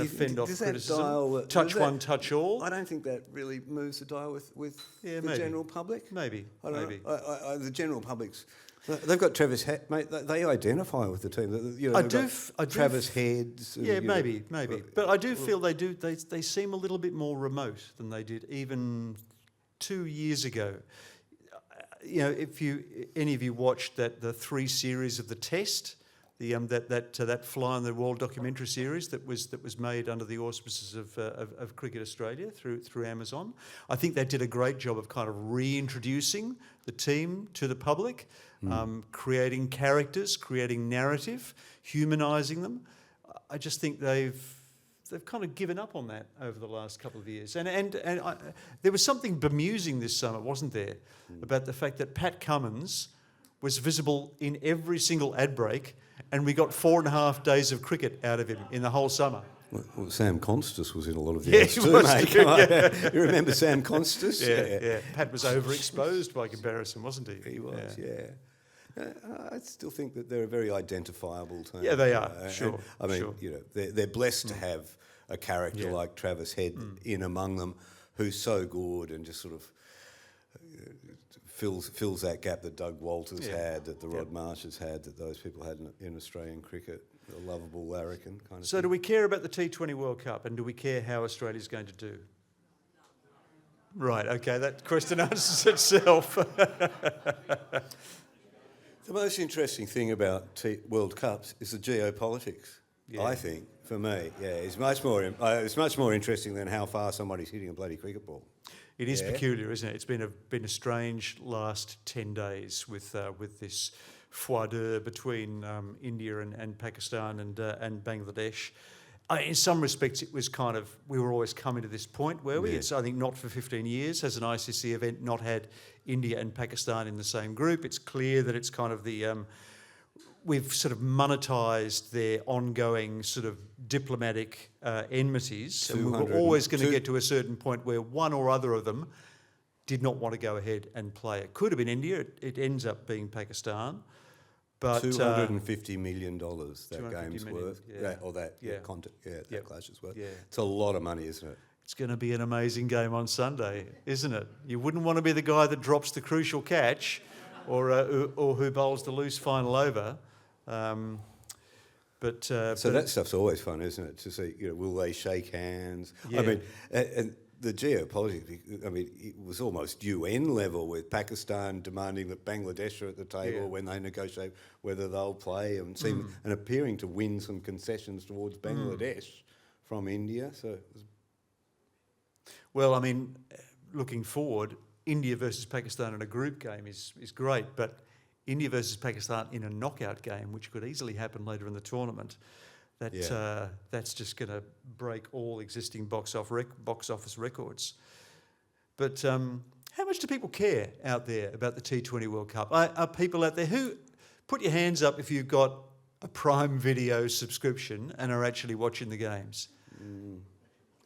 fend off criticism. Touch all. I don't think that really moves the dial with the general public. Maybe. The general public's. They've got Travis Head, mate. They identify with the team. I do. Travis Heads. Maybe. But I do feel they seem a little bit more remote than they did even 2 years ago. If any of you watched the 3 series of the Test, that Fly on the Wall documentary series that was made under the auspices of Cricket Australia through Amazon. I think they did a great job of kind of reintroducing the team to the public, creating characters, creating narrative, humanising them. I just think they've kind of given up on that over the last couple of years. And there was something bemusing this summer, wasn't there, about the fact that Pat Cummins was visible in every single ad break, and we got 4.5 days of cricket out of him in the whole summer. Well, Sam Constas was in a lot of the ads he too, was mate. too, Come on. yeah. You remember Sam Constas? Yeah. Pat was overexposed by comparison, wasn't he? He was, yeah. I still think that they're a very identifiable team. Yeah, they are, and, sure. I mean, sure. you know, they're blessed to have a character like Travis Head in among them, who's so good and just sort of fills that gap that Doug Walters had, that the Rod Marshes had, that those people had in Australian cricket. A lovable larrikin kind of So thing. do we care about the T20 World Cup, and do we care how Australia's going to do? Right, okay, that question answers itself. The most interesting thing about World Cups is the geopolitics. I think, for me, it's much more interesting than how far somebody's hitting a bloody cricket ball. It is peculiar, isn't it? It's been a strange last 10 days with this foie d'oeuvre between India and Pakistan and Bangladesh. In some respects, it was kind of, we were always coming to this point, were we? It's, I think, not for 15 years has an ICC event not had India and Pakistan in the same group. It's clear that it's kind of the, we've sort of monetised their ongoing sort of diplomatic enmities. And we were always going to get to a certain point where one or other of them did not want to go ahead and play. It could have been India. It ends up being Pakistan. But $250 million that game's million, worth, that clash is worth. Yeah. It's a lot of money, isn't it? It's going to be an amazing game on Sunday, isn't it? You wouldn't want to be the guy that drops the crucial catch, or who bowls the loose final over. So that stuff's always fun, isn't it? To see, will they shake hands? Yeah. I mean, and the geopolitics, I mean, it was almost UN level with Pakistan demanding that Bangladesh are at the table when they negotiate whether they'll play and appearing to win some concessions towards Bangladesh from India. So, well, I mean, looking forward, India versus Pakistan in a group game is great, but India versus Pakistan in a knockout game, which could easily happen later in the tournament, that's just going to break all existing box office records. But how much do people care out there about the T20 World Cup? Are people out there who, put your hands up if you've got a Prime Video subscription and are actually watching the games?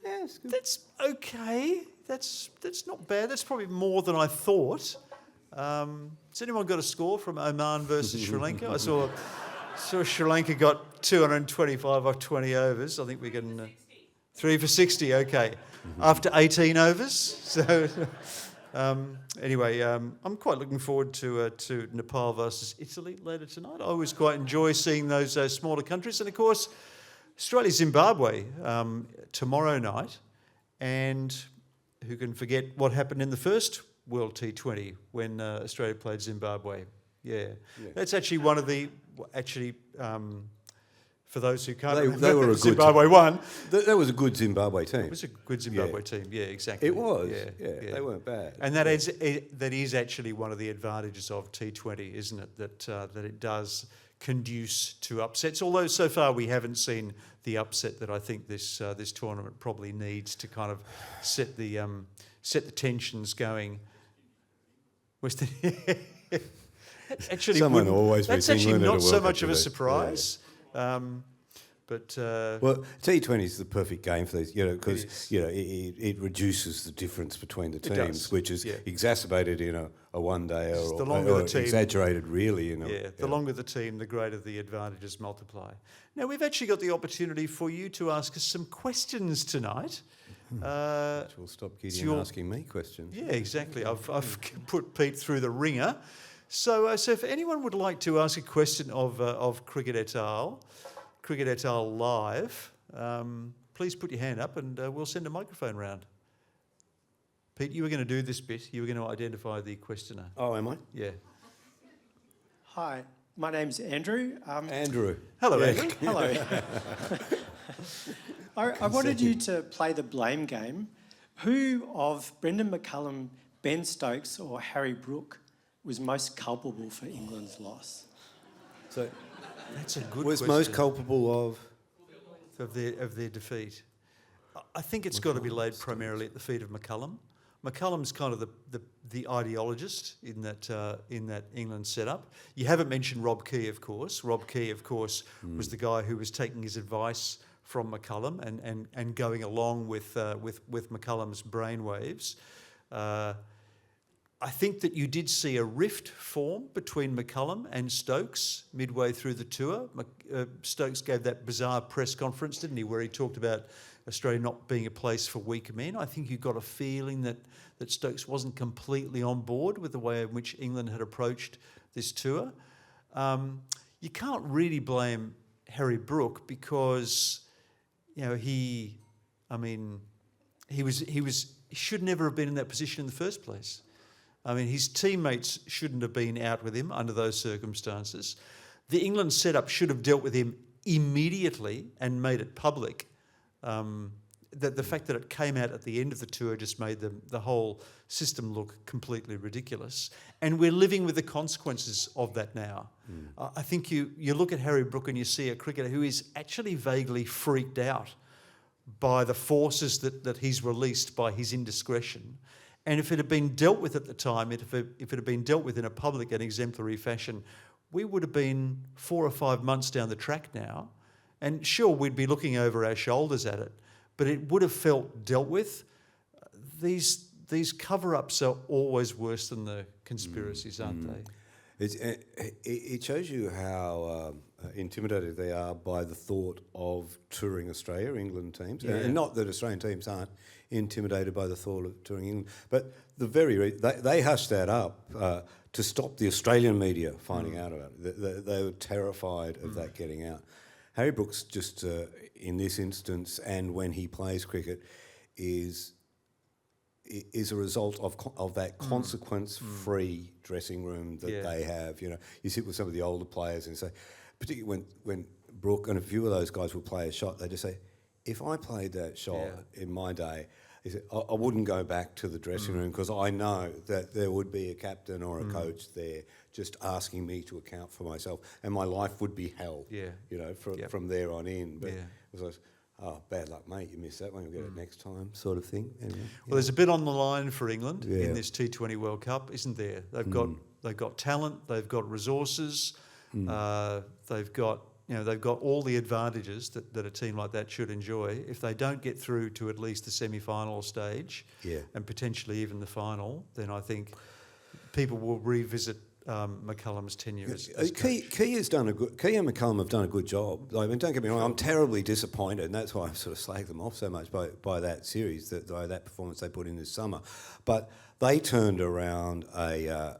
yeah, it's good. That's okay. That's not bad. That's probably more than I thought. Has anyone got a score from Oman versus Sri Lanka? I saw Sri Lanka got 225 off 20 overs. I think we can 3 for 60. Okay, after 18 overs. So anyway, I'm quite looking forward to Nepal versus Italy later tonight. I always quite enjoy seeing those smaller countries, and of course, Australia Zimbabwe tomorrow night. And who can forget what happened in the first World T20 when Australia played Zimbabwe? Yeah. That's actually one of the for those who can't remember, they were a Zimbabwe won. That was a good Zimbabwe team. It was a good Zimbabwe team. Yeah, exactly. It was. Yeah. They weren't bad. And that is actually one of the advantages of T20, isn't it? That it does conduce to upsets. Although so far we haven't seen the upset that I think this tournament probably needs to kind of set the tensions going. Actually, Someone always beats that's actually England at not a so World much Cup, of a do they? surprise. Well, T20 is the perfect game for these, because it reduces the difference between the teams, does, which is exacerbated in a one-day the or longer the team, exaggerated really. The longer the team, the greater the advantages multiply. Now, we've actually got the opportunity for you to ask us some questions tonight. Which will stop Gideon asking me questions. Yeah, exactly. I've put Pete through the ringer. So if anyone would like to ask a question of Cricket et al. Live, please put your hand up and we'll send a microphone round. Pete, you were going to do this bit. You were going to identify the questioner. Oh, am I? Yeah. Hi, My name's Andrew. Andrew. Hello, Yeah. Andrew. Hello. I wanted you to play the blame game. Who of Brendan McCullum, Ben Stokes or Harry Brook was most culpable for England's loss? So, That's a good was question. most culpable of... of their defeat. I think it's got to be laid primarily at the feet of McCullum. McCullum's kind of the ideologist in that England setup. You haven't mentioned Rob Key, of course. Rob Key, of course, was the guy who was taking his advice from McCullum and going along with McCullum's brainwaves. I think that you did see a rift form between McCullum and Stokes midway through the tour. Stokes gave that bizarre press conference, didn't he, where he talked about Australia not being a place for weak men. I think you got a feeling that Stokes wasn't completely on board with the way in which England had approached this tour. You can't really blame Harry Brook because, you know, he should never have been in that position in the first place. I mean, his teammates shouldn't have been out with him under those circumstances. The England setup should have dealt with him immediately and made it public. The fact that it came out at the end of the tour just made the whole system look completely ridiculous. And we're living with the consequences of that now. I think you look at Harry Brook and you see a cricketer who is actually vaguely freaked out by the forces that he's released by his indiscretion. And if it had been dealt with at the time, if it had been dealt with in a public and exemplary fashion, we would have been 4 or 5 months down the track now. And sure, we'd be looking over our shoulders at it, but it would have felt dealt with. These cover-ups are always worse than the conspiracies, aren't they? It shows you how intimidated they are by the thought of touring Australia, England teams. Yeah. And not that Australian teams aren't intimidated by the thought of touring England, but they hushed that up to stop the Australian media finding out about it. They were terrified of that getting out. Harry Brooks just, in this instance, and when he plays cricket, is a result of that consequence-free dressing room that they have. You know, you sit with some of the older players and say, particularly when Brook and a few of those guys will play a shot, they just say, if I played that shot in my day, he said, I wouldn't go back to the dressing room because I know that there would be a captain or a coach there just asking me to account for myself, and my life would be hell. You know, from there on in. But it was like, oh, bad luck, mate. You missed that one. You'll get it next time, sort of thing. Anyway, Well, there's a bit on the line for England in this T20 World Cup, isn't there? They've got talent. They've got resources. They've got all the advantages that a team like that should enjoy. If they don't get through to at least the semi-final stage and potentially even the final, then I think people will revisit McCullum's tenure as Key and McCullum have done a good job. I mean, don't get me wrong, I'm terribly disappointed, and that's why I've sort of slagged them off so much by that series, by that performance they put in this summer. But they turned around a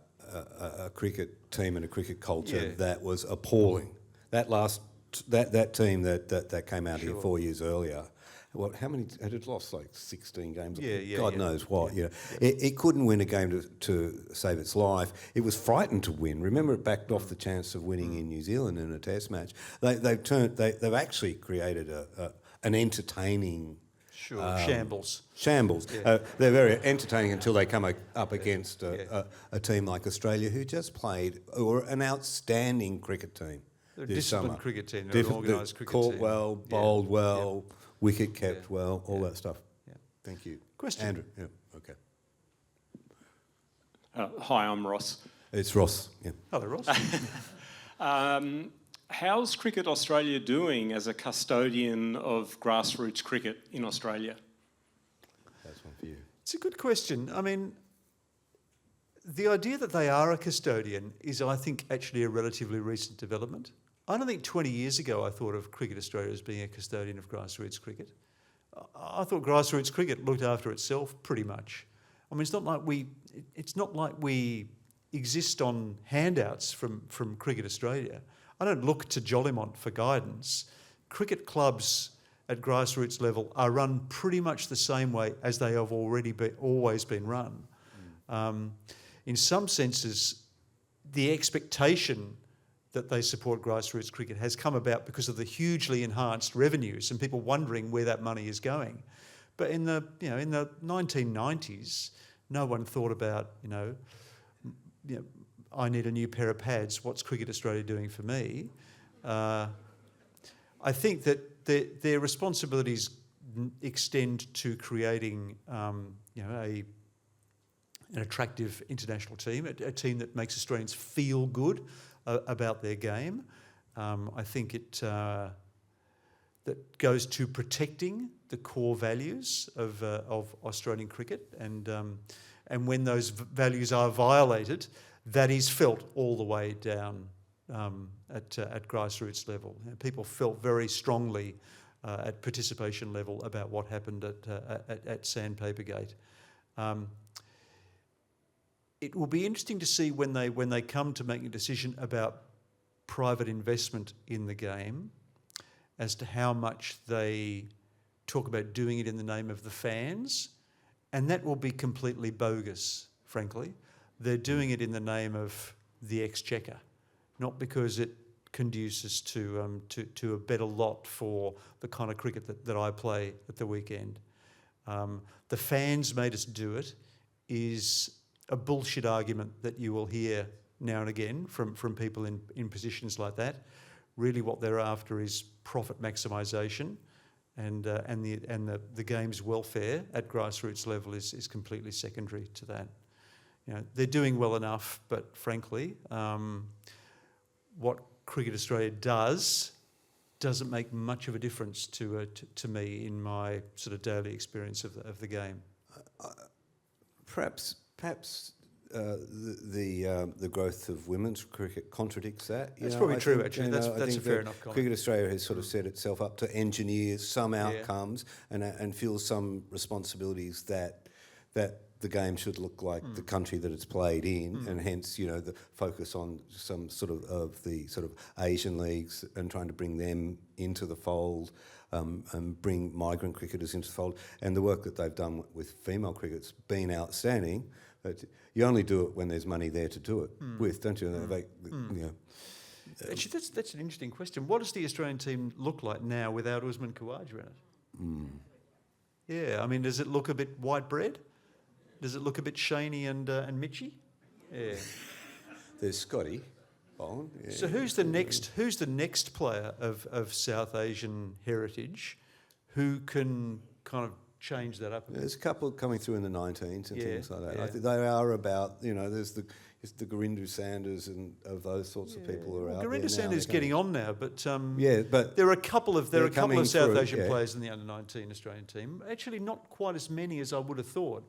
cricket team and a cricket culture that was appalling. That team that came out here 4 years earlier, how many had it lost? Like 16 games. God knows what. You know, it couldn't win a game to save its life. It was frightened to win. Remember, it backed off the chance of winning in New Zealand in a Test match. They've actually created an entertaining. shambles. They're very entertaining until they come up against a team like Australia, who just played, or an outstanding cricket team. They're a this disciplined summer. cricket team. They're an organised cricket caught team. well, bowled well, wicket kept well, all that stuff. Yeah. Thank you. Question. Andrew. Yeah. Okay. Hi, I'm Ross. It's Ross. Yeah. Hello, Ross. How's Cricket Australia doing as a custodian of grassroots cricket in Australia? That's one for you. It's a good question. I mean, the idea that they are a custodian is, I think, actually a relatively recent development. I don't think 20 years ago I thought of Cricket Australia as being a custodian of grassroots cricket. I thought grassroots cricket looked after itself pretty much. I mean, it's not like we exist on handouts from Cricket Australia. I don't look to Jolimont for guidance. Cricket clubs at grassroots level are run pretty much the same way as they have always been run. In some senses, the expectation that they support grassroots cricket has come about because of the hugely enhanced revenues and people wondering where that money is going. But in the 1990s, no one thought about, I need a new pair of pads. What's Cricket Australia doing for me? I think that their responsibilities extend to creating, an attractive international team, a team that makes Australians feel good about their game. I think it that goes to protecting the core values of Australian cricket, and when those values are violated, that is felt all the way down at grassroots level. People felt very strongly at participation level about what happened at Sandpapergate. It will be interesting to see when they come to making a decision about private investment in the game, as to how much they talk about doing it in the name of the fans, and that will be completely bogus, frankly. They're doing it in the name of the exchequer, not because it conduces to a better lot for the kind of cricket that I play at the weekend. The fans made us do it is a bullshit argument that you will hear now and again from people in positions like that. Really what they're after is profit maximisation, and the game's welfare at grassroots level is completely secondary to that. They're doing well enough, but frankly, what Cricket Australia doesn't make much of a difference to me in my sort of daily experience of the game. Perhaps the growth of women's cricket contradicts that. That's probably true, actually. That's a fair enough comment. Cricket Australia has sort of set itself up to engineer some outcomes and feels some responsibilities that the game should look like the country that it's played in, and hence, the focus on some sort of the sort of Asian leagues and trying to bring them into the fold, and bring migrant cricketers into the fold. And the work that they've done with female cricket's been outstanding. But you only do it when there's money there to do it with, don't you? Actually, that's an interesting question. What does the Australian team look like now without Usman Khawaja in it? Yeah, I mean, does it look a bit white bread? Does it look a bit Shaney and Mitchie? Yeah. There's Scotty Boland. Yeah. So who's the next player of South Asian heritage who can kind of change that up a bit? There's a couple coming through in the 19s and things like that. Yeah. I think they are about, there's the Gurinder Sanders and of those sorts of people who are out there now. Gurinder Sanders is getting on now, but but there are a couple of South through, Asian players in the under-19 Australian team. Actually, not quite as many as I would have thought,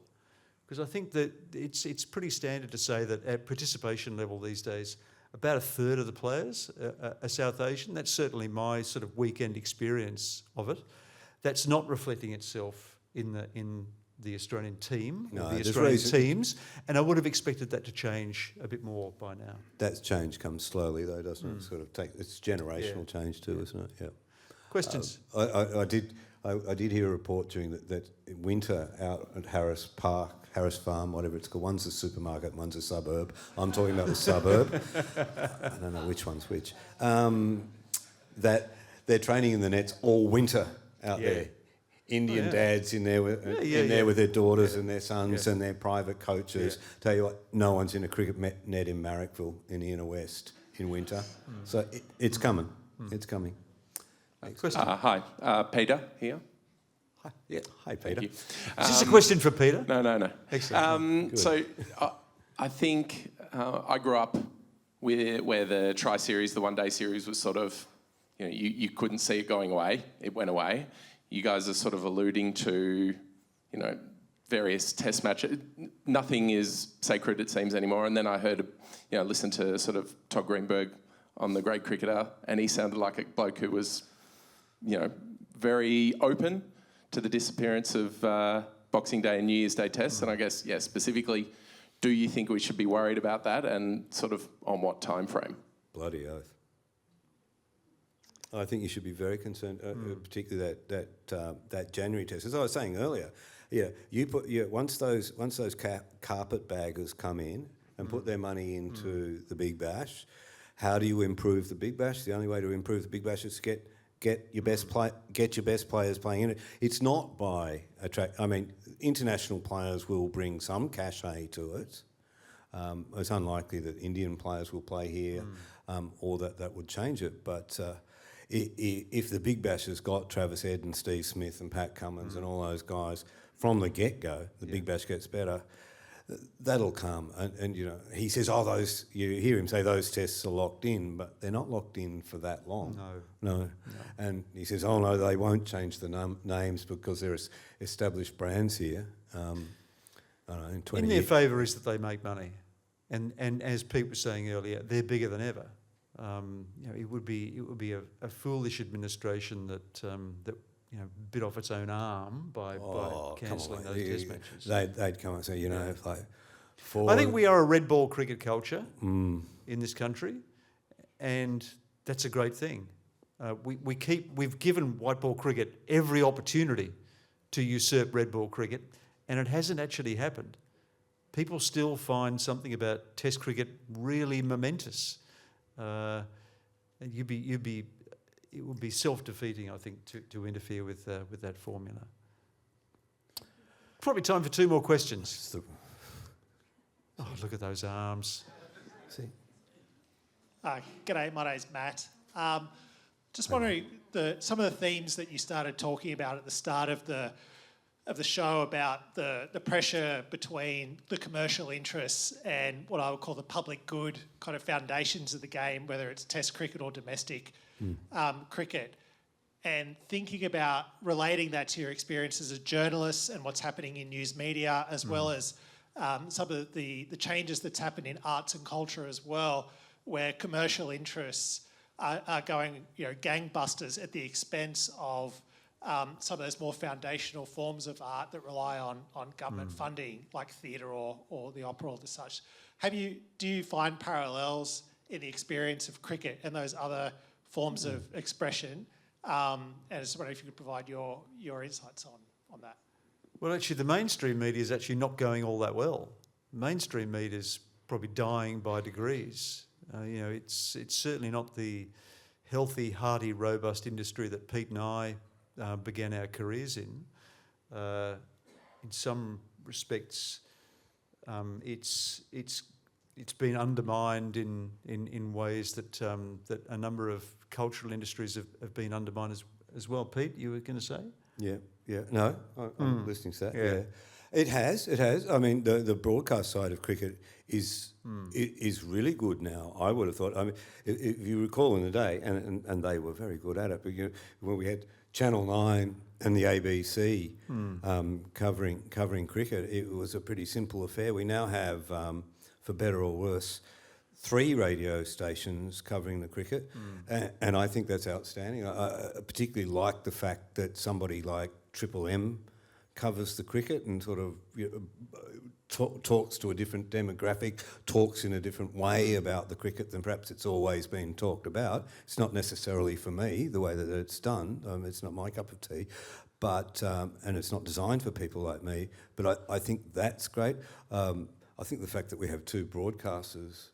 because I think that it's pretty standard to say that at participation level these days, about a third of the players are South Asian. That's certainly my sort of weekend experience of it. That's not reflecting itself in the Australian team, or the Australian teams, and I would have expected that to change a bit more by now. That change comes slowly, though, doesn't it? Sort of it's generational change too, isn't it? Yeah. Questions? I did hear a report during that winter out at Harris Farm, whatever it's called. One's a supermarket, one's a suburb. I'm talking about the suburb. I don't know which one's which. That they're training in the nets all winter out there. Indian dads in there with with their daughters and their sons and their private coaches. Tell you what, no one's in a cricket net in Marrickville in the inner west in winter. So it's coming. It's coming. Question? Hi, Peter here. Hi. Yeah. Hi, Peter. Thank you. Is this a question for Peter? No. Excellent. So I think I grew up where the tri-series, the one-day series was sort of, you couldn't see it going away. It went away. You guys are sort of alluding to, various test matches. Nothing is sacred, it seems, anymore. And then I heard, listened to sort of Todd Greenberg on The Great Cricketer, and he sounded like a bloke who was, very open to the disappearance of Boxing Day and New Year's Day tests. And I guess, specifically, do you think we should be worried about that, and sort of on what time frame? Bloody oath. I think you should be very concerned, particularly that January test. As I was saying earlier, once those carpetbaggers come in and put their money into the Big Bash, How do you improve the Big Bash? The only way to improve the Big Bash is to get your best players playing in it. It's not by attract. I mean, international players will bring some cachet to it. It's unlikely that Indian players will play here, or that would change it. But if the Big Bash has got Travis Head and Steve Smith and Pat Cummins and all those guys from the get-go, the Big Bash gets better. That'll come, and you know, he says, "Oh, those." You hear him say those tests are locked in, but they're not locked in for that long. No. And he says, "Oh no, they won't change the names because there's established brands here." I don't know, in 20 In their years. favour is that they make money, and as Pete was saying earlier, they're bigger than ever. You know, it would be a foolish administration that bit off its own arm by cancelling those test matches. They'd come and say, you know, if like I think we are a red ball cricket culture in this country, and that's a great thing. We've given white ball cricket every opportunity to usurp red ball cricket, and it hasn't actually happened. People still find something about Test cricket really momentous. It would be self-defeating, I think, to interfere with that formula. Probably time for 2 more questions. Oh, look at those arms. See? G'day, my name's Matt. Just wondering, some of the themes that you started talking about at the start of the show about the pressure between the commercial interests and what I would call the public good kind of foundations of the game, whether it's Test cricket or domestic cricket, and thinking about relating that to your experience as a journalist and what's happening in news media, as well as some of the changes that's happened in arts and culture as well, where commercial interests are going, gangbusters at the expense of some of those more foundational forms of art that rely on government funding, like theatre or the opera or the such. Do you find parallels in the experience of cricket and those other forms of expression? And I just wonder if you could provide your insights on that. Well, actually, the mainstream media is actually not going all that well. Mainstream media is probably dying by degrees. It's certainly not the healthy, hearty, robust industry that Pete and I began our careers in. In some respects, it's been undermined in ways that a number of cultural industries have been undermined as well. Pete, you were going to say? Yeah. No, I'm listening to that. Yeah. It has. I mean, the broadcast side of cricket is really good now. I would have thought. I mean, if you recall in the day, and they were very good at it. But when we had Channel 9 and the ABC covering cricket, it was a pretty simple affair. We now have, for better or worse, 3 radio stations covering the cricket, and I think that's outstanding. I particularly like the fact that somebody like Triple M covers the cricket and sort of talks to a different demographic, talks in a different way about the cricket than perhaps it's always been talked about. It's not necessarily for me, the way that it's done. It's not my cup of tea, but and it's not designed for people like me. But I think that's great. I think the fact that we have 2 broadcasters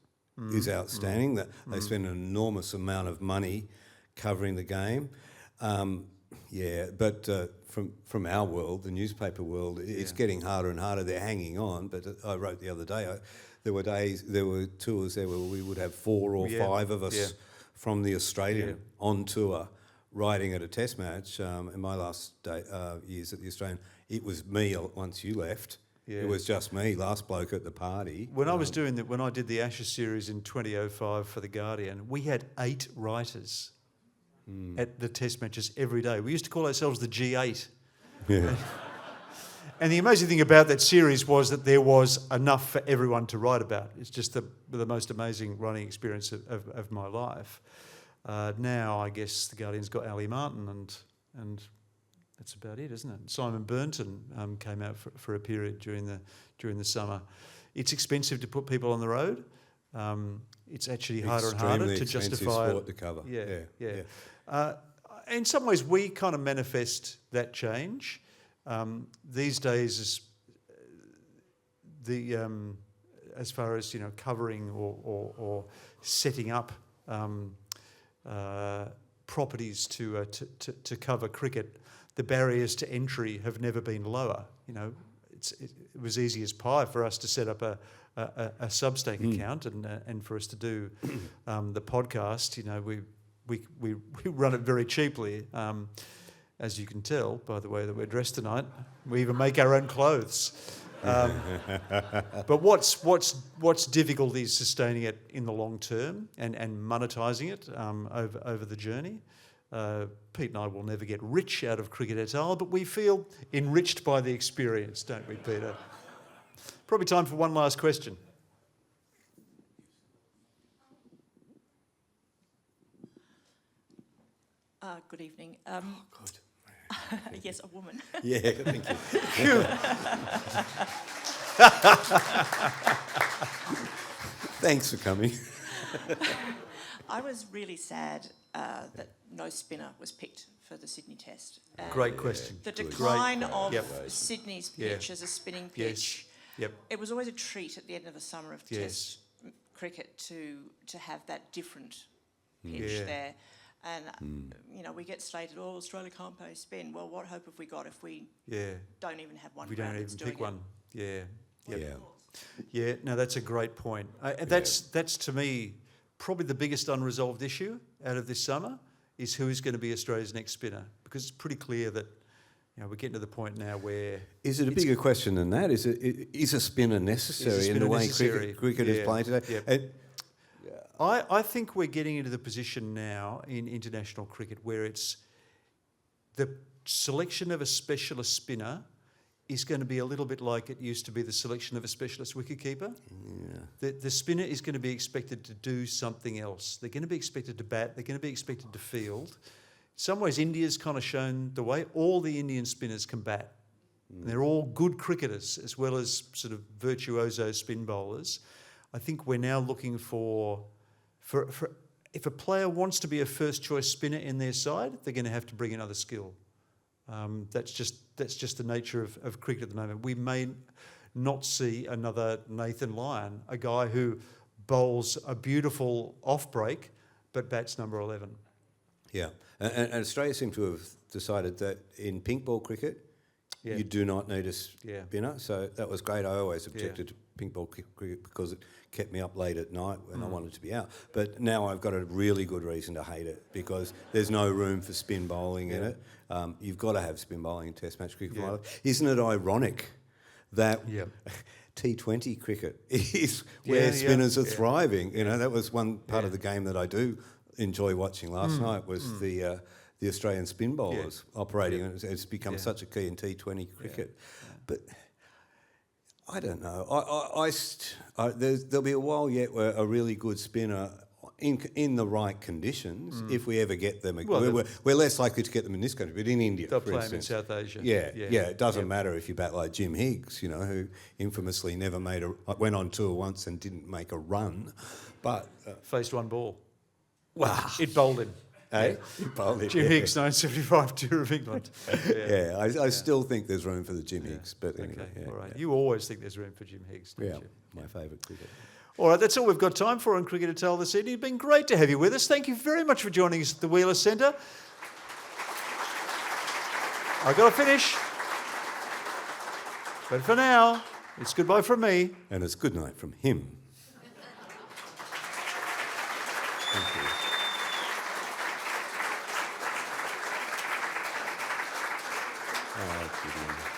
is outstanding, that they spend an enormous amount of money covering the game. But from our world, the newspaper world, it's getting harder and harder. They're hanging on. But I wrote the other day, there were tours there where we would have 4 or 5 of us from the Australian on tour writing at a test match. In my last years at the Australian, it was me once you left. Yeah. It was just me, last bloke at the party. When I did the Ashes series in 2005 for The Guardian, we had 8 writers at the test matches every day. We used to call ourselves the G8. Yeah. And the amazing thing about that series was that there was enough for everyone to write about. It's just the most amazing writing experience of my life. Now, I guess The Guardian's got Ali Martin and that's about it, isn't it? Simon Burnton came out for a period during the summer. It's expensive to put people on the road. It's actually harder and harder to justify sport to cover. Yeah. In some ways, we kind of manifest that change. These days, as far as covering or setting up properties to cover cricket, the barriers to entry have never been lower. You know, it was easy as pie for us to set up a Substack account and for us to do the podcast. You know, we run it very cheaply, as you can tell by the way that we're dressed tonight. We even make our own clothes. But what's difficult is sustaining it in the long term and monetising it over the journey. Pete and I will never get rich out of Cricket et al, but we feel enriched by the experience, don't we, Peter? Probably time for one last question. Good evening. Good. Yes, a woman. Yeah, thank you. Thanks for coming. I was really sad that no spinner was picked for the Sydney Test. Great question. The decline of Yep. Sydney's Yeah. pitch as a spinning Yes. pitch. Yep. It was always a treat at the end of the summer of Yes. Test cricket to have that different pitch Yeah. there. And, you know, we get slated, oh, Australia can't play spin. Well, what hope have we got if we Yeah. don't even have one We ground don't that's even doing pick one. Yeah. Yep. Yeah. Yeah, no, that's a great point. And that's to me probably the biggest unresolved issue out of this summer is who is going to be Australia's next spinner, because it's pretty clear that we're getting to the point now where Is it a bigger question than that? Is a spinner necessary in spinner the way necessary? cricket is Yeah. played today? Yep. And I think we're getting into the position now in international cricket where it's the selection of a specialist spinner is going to be a little bit like it used to be the selection of a specialist wicketkeeper. Yeah. The spinner is going to be expected to do something else. They're going to be expected to bat. They're going to be expected to field. In some ways, India's kind of shown the way. All the Indian spinners can bat. And they're all good cricketers as well as sort of virtuoso spin bowlers. I think we're now looking for if a player wants to be a first choice spinner in their side, they're going to have to bring another skill. That's just the nature of cricket at the moment. We may not see another Nathan Lyon, a guy who bowls a beautiful off break but bats number 11. yeah, and Australia seem to have decided that in pink ball cricket, Yeah. you do not need a Yeah. spinner. So that was great. I always objected to pink ball cricket because it kept me up late at night when I wanted to be out. But now I've got a really good reason to hate it because there's no room for spin bowling in it. You've got to have spin bowling in Test match cricket. Yeah. Isn't it ironic that Yeah. T20 cricket is where spinners are thriving? You know, that was one part of the game that I do enjoy watching last night was the Australian spin bowlers operating. And it's become such a key in T20 cricket. But I don't know. There'll be a while yet where a really good spinner in the right conditions, if we ever get them, Well, we're less likely to get them in this country, but in India, They'll for play him in instance. South Asia. Yeah, it doesn't matter if you bat like Jim Higgs, you know, who infamously never went on tour once and didn't make a run, but Faced one ball. wow, It bowled him. hey, he bowled it, Jim yeah. Higgs, 1975 Tour of England. Yeah, I still think there's room for the Jim Higgs, but anyway, Okay, yeah, all right. yeah. You always think there's room for Jim Higgs, don't Yeah, you? my favourite cricket. All right, that's all we've got time for on Cricket at Tell this evening. It's been great to have you with us. Thank you very much for joining us at the Wheeler Centre. I've got to finish. But for now, it's goodbye from me. And it's good night from him. Thank you. Oh, good one.